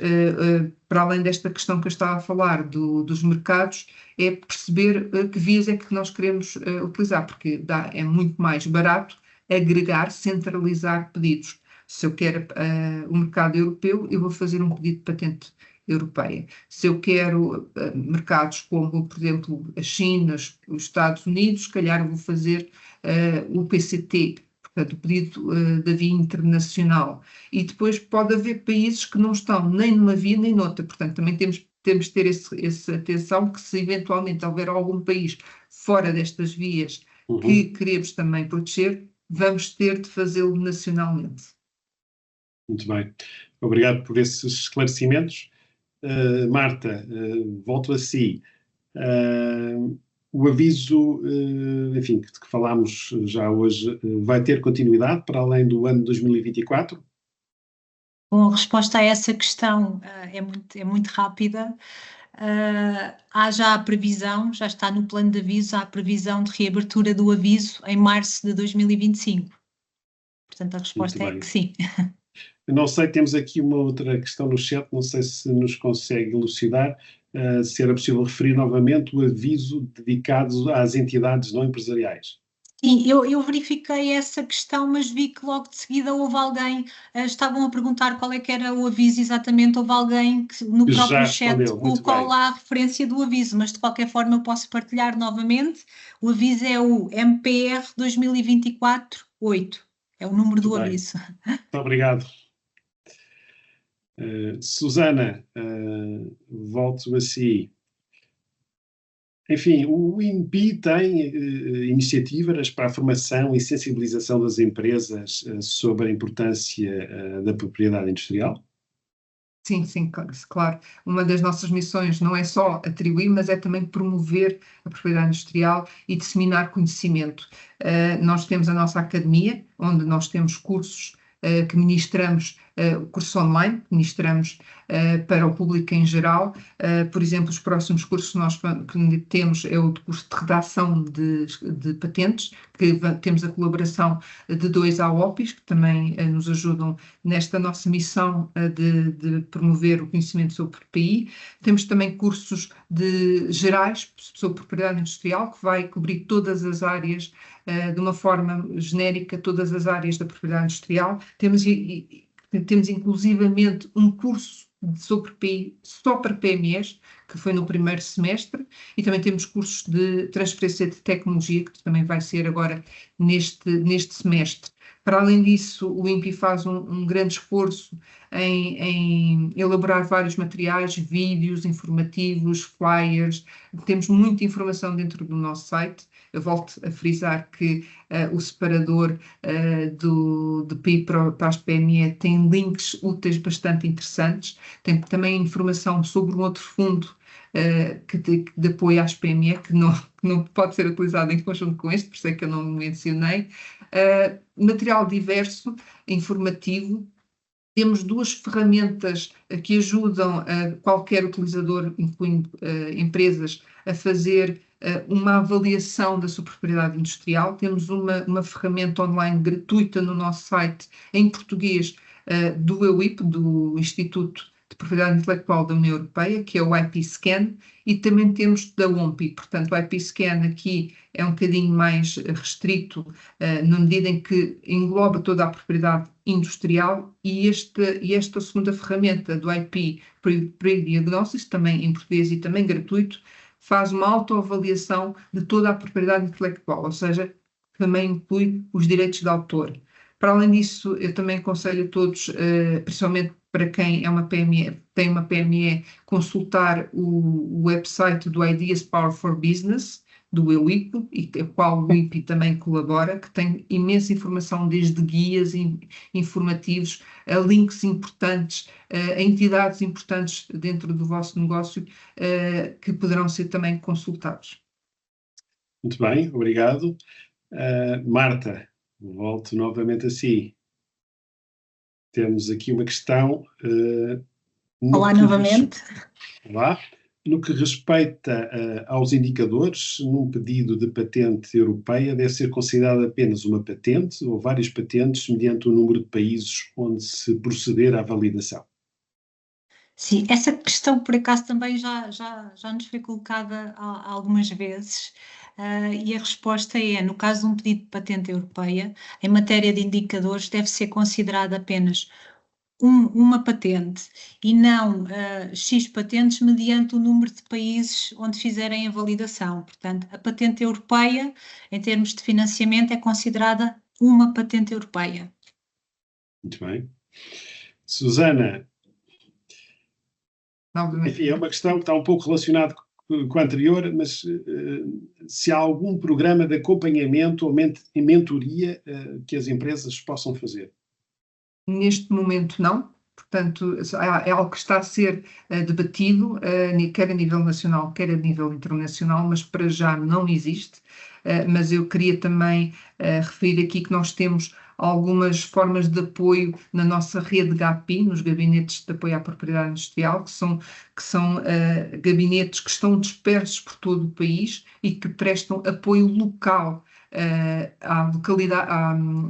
para além desta questão que eu estava a falar dos mercados, é perceber que vias é que nós queremos utilizar, porque é muito mais barato agregar, centralizar pedidos. Se eu quero o mercado europeu, eu vou fazer um pedido de patente europeia. Se eu quero mercados como, por exemplo, a China, os Estados Unidos, se calhar eu vou fazer o PCT, portanto, o pedido da via internacional. E depois pode haver países que não estão nem numa via nem noutra, portanto, também temos de ter essa atenção que se eventualmente houver algum país fora destas vias que queremos também proteger, vamos ter de fazê-lo nacionalmente. Muito bem. Obrigado por esses esclarecimentos. Marta, volto a si. O aviso, enfim, que falámos já hoje, vai ter continuidade para além do ano 2024? Bom, a resposta a essa questão é muito rápida. Há já a previsão, já está no plano de aviso, há a previsão de reabertura do aviso em março de 2025. Portanto, a resposta é que sim. Não sei, temos aqui uma outra questão no chat, não sei se nos consegue elucidar, se era possível referir novamente o aviso dedicado às entidades não empresariais. Sim, eu verifiquei essa questão, mas vi que logo de seguida houve alguém, estavam a perguntar qual é que era o aviso exatamente, houve alguém que no próprio chat colocou lá a referência do aviso, mas de qualquer forma eu posso partilhar novamente. O aviso é o MPR 2024-8, é o número do aviso. Muito obrigado. Susana, volto a si. Enfim, o INPI tem iniciativas para a formação e sensibilização das empresas sobre a importância da propriedade industrial? Sim, claro. Uma das nossas missões não é só atribuir, mas é também promover a propriedade industrial e disseminar conhecimento. Nós temos a nossa academia, onde nós temos cursos que ministramos curso online que ministramos para o público em geral. Por exemplo, os próximos cursos que temos é o de curso de redação de patentes, que temos a colaboração de 2 AOPIs, que também nos ajudam nesta nossa missão de promover o conhecimento sobre o PI. Temos também cursos gerais sobre propriedade industrial, que vai cobrir todas as áreas, de uma forma genérica, todas as áreas da propriedade industrial. Temos inclusivamente um curso sobre PI só para PMEs, que foi no primeiro semestre, e também temos cursos de transferência de tecnologia, que também vai ser agora neste semestre. Para além disso, o INPI faz um grande esforço em elaborar vários materiais, vídeos informativos, flyers. Temos muita informação dentro do nosso site. Eu volto a frisar que o separador de PI para as PME tem links úteis bastante interessantes. Tem também informação sobre um outro fundo de apoio às PME, que não pode ser utilizado em conjunto com este, por isso é que eu não mencionei. Material diverso, informativo. Temos 2 ferramentas que ajudam qualquer utilizador, incluindo empresas, a fazer uma avaliação da sua propriedade industrial. Temos uma ferramenta online gratuita no nosso site, em português, do EUIP, do Instituto de Propriedade Intelectual da União Europeia, que é o IP Scan, e também temos da OMPI. Portanto, o IP Scan aqui é um bocadinho mais restrito, na medida em que engloba toda a propriedade industrial, e esta segunda ferramenta do IP Pre-Diagnosis, também em português e também gratuito, faz uma autoavaliação de toda a propriedade intelectual, ou seja, também inclui os direitos de autor. Para além disso, eu também aconselho a todos, principalmente para quem é uma PME, tem uma PME, consultar o website do Ideas Power for Business, do EUIP, e com o qual o IPI também colabora, que tem imensa informação, desde guias informativos, a links importantes, a entidades importantes dentro do vosso negócio, que poderão ser também consultados. Muito bem, obrigado. Marta, volto novamente a si. Temos aqui uma questão. Olá novamente. Olá. No que respeita aos indicadores, num pedido de patente europeia, deve ser considerada apenas uma patente ou várias patentes mediante o número de países onde se proceder à validação? Sim, essa questão por acaso também já nos foi colocada algumas vezes, e a resposta é, no caso de um pedido de patente europeia, em matéria de indicadores, deve ser considerada apenas uma patente e não X patentes mediante o número de países onde fizerem a validação. Portanto, a patente europeia, em termos de financiamento, é considerada uma patente europeia. Muito bem. Susana, enfim, é uma questão que está um pouco relacionada com a anterior, mas se há algum programa de acompanhamento ou mentoria que as empresas possam fazer? Neste momento não, portanto é algo que está a ser debatido, quer a nível nacional, quer a nível internacional, mas para já não existe. Mas eu queria também referir aqui que nós temos algumas formas de apoio na nossa rede GAPI, nos gabinetes de apoio à propriedade industrial, que são gabinetes que estão dispersos por todo o país e que prestam apoio local à localidade,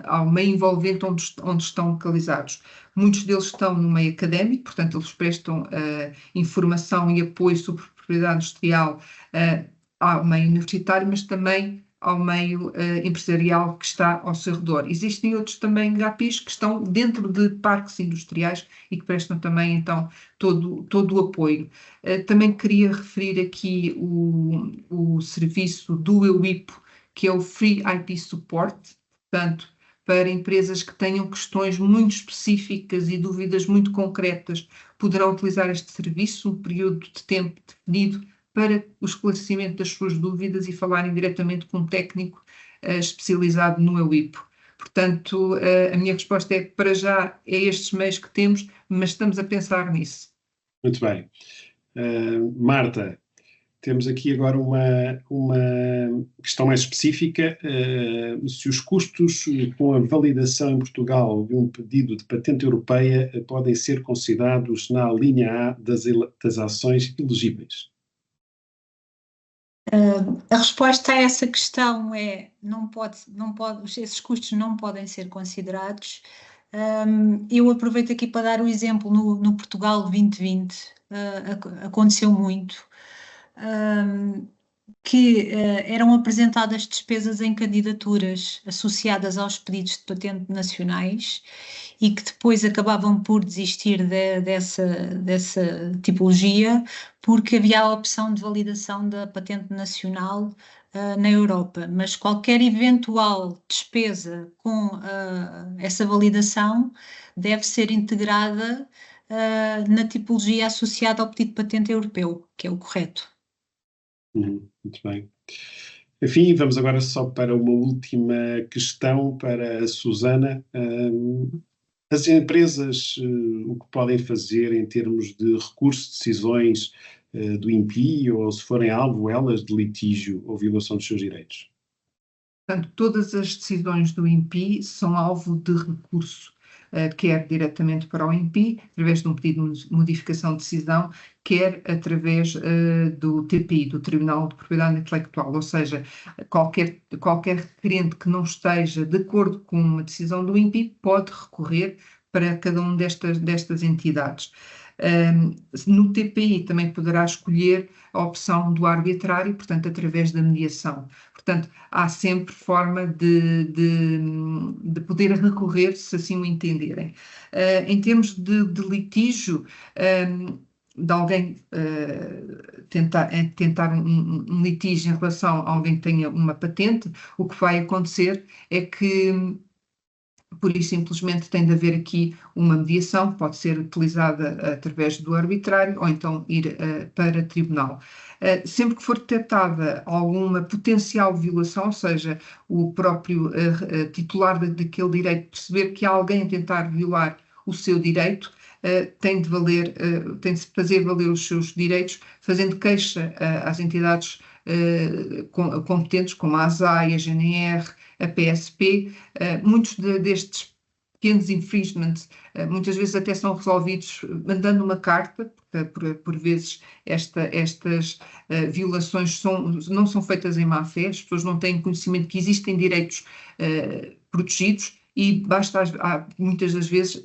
ao meio envolvente onde estão localizados. Muitos deles estão no meio académico, portanto eles prestam informação e apoio sobre propriedade industrial ao meio universitário, mas também ao meio empresarial que está ao seu redor. Existem outros também GAPIs que estão dentro de parques industriais e que prestam também, então, todo o apoio. Também queria referir aqui o serviço do EUIP, que é o Free IP Support, portanto, para empresas que tenham questões muito específicas e dúvidas muito concretas, poderão utilizar este serviço, um período de tempo definido, para o esclarecimento das suas dúvidas e falarem diretamente com um técnico especializado no EUIP. Portanto, a minha resposta é que para já é estes meios que temos, mas estamos a pensar nisso. Muito bem. Marta, Temos aqui agora uma questão mais específica. Se os custos com a validação em Portugal de um pedido de patente europeia podem ser considerados na linha A das ações elegíveis? A resposta a essa questão é esses custos não podem ser considerados. Eu aproveito aqui para dar o exemplo no Portugal 2020, aconteceu muito, que eram apresentadas despesas em candidaturas associadas aos pedidos de patente nacionais e que depois acabavam por desistir dessa tipologia porque havia a opção de validação da patente nacional na Europa, mas qualquer eventual despesa com essa validação deve ser integrada na tipologia associada ao pedido de patente europeu, que é o correto. Muito bem. Enfim, vamos agora só para uma última questão para a Susana. As empresas, o que podem fazer em termos de recurso de decisões do INPI, ou se forem alvo elas de litígio ou violação dos seus direitos? Portanto, todas as decisões do INPI são alvo de recurso, quer diretamente para o INPI, através de um pedido de modificação de decisão, quer através do TPI, do Tribunal de Propriedade Intelectual, ou seja, qualquer requerente que não esteja de acordo com uma decisão do INPI pode recorrer para cada uma destas entidades. No TPI também poderá escolher a opção do arbitrário, portanto, através da mediação. Portanto, há sempre forma de poder recorrer, se assim o entenderem. Em termos de litígio, de alguém tentar um litígio em relação a alguém que tenha uma patente, o que vai acontecer é que por isso, simplesmente tem de haver aqui uma mediação, que pode ser utilizada através do arbitrário ou então ir para tribunal. Sempre que for detectada alguma potencial violação, ou seja, o próprio titular daquele direito perceber que há alguém a tentar violar o seu direito, tem de fazer valer os seus direitos, fazendo queixa às entidades competentes, como a ASAI, a GNR, a PSP. Muitos destes pequenos infringements muitas vezes até são resolvidos mandando uma carta, porque por vezes estas violações não são feitas em má fé, as pessoas não têm conhecimento que existem direitos protegidos e basta muitas das vezes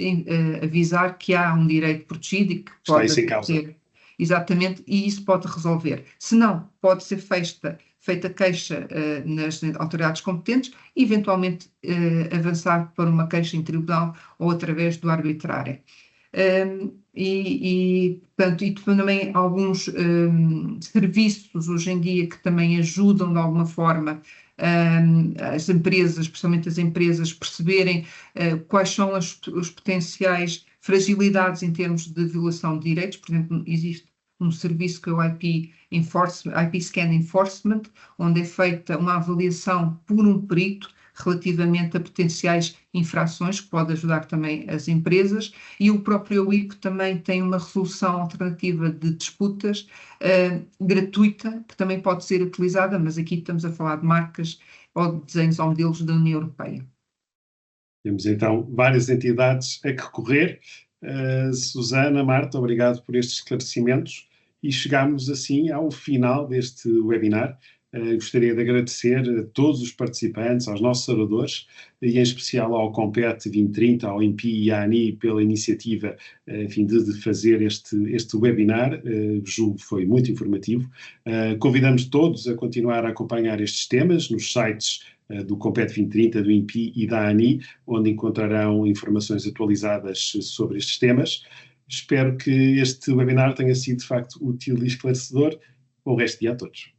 avisar que há um direito protegido e que pode ser. Exatamente, e isso pode resolver. Se não, pode ser feita queixa nas autoridades competentes e, eventualmente, avançar para uma queixa em tribunal ou através do arbitrário. Portanto, e também alguns serviços hoje em dia que também ajudam de alguma forma as empresas, especialmente as empresas, perceberem quais são os potenciais fragilidades em termos de violação de direitos. Por exemplo, existe um serviço que é o IP Scan Enforcement, onde é feita uma avaliação por um perito relativamente a potenciais infrações, que pode ajudar também as empresas, e o próprio OIP também tem uma resolução alternativa de disputas gratuita, que também pode ser utilizada, mas aqui estamos a falar de marcas ou de desenhos ou modelos da União Europeia. Temos então várias entidades a que recorrer. Susana, Marta, obrigado por estes esclarecimentos e chegamos assim ao final deste webinar. Gostaria de agradecer a todos os participantes, aos nossos oradores e em especial ao Compete 2030, ao INPI e à ANI pela iniciativa, enfim, de fazer este webinar. Julgo que foi muito informativo. Convidamos todos a continuar a acompanhar estes temas nos sites do Compete 2030, do INPI e da ANI, onde encontrarão informações atualizadas sobre estes temas. Espero que este webinar tenha sido, de facto, útil e esclarecedor. Bom resto de dia a todos.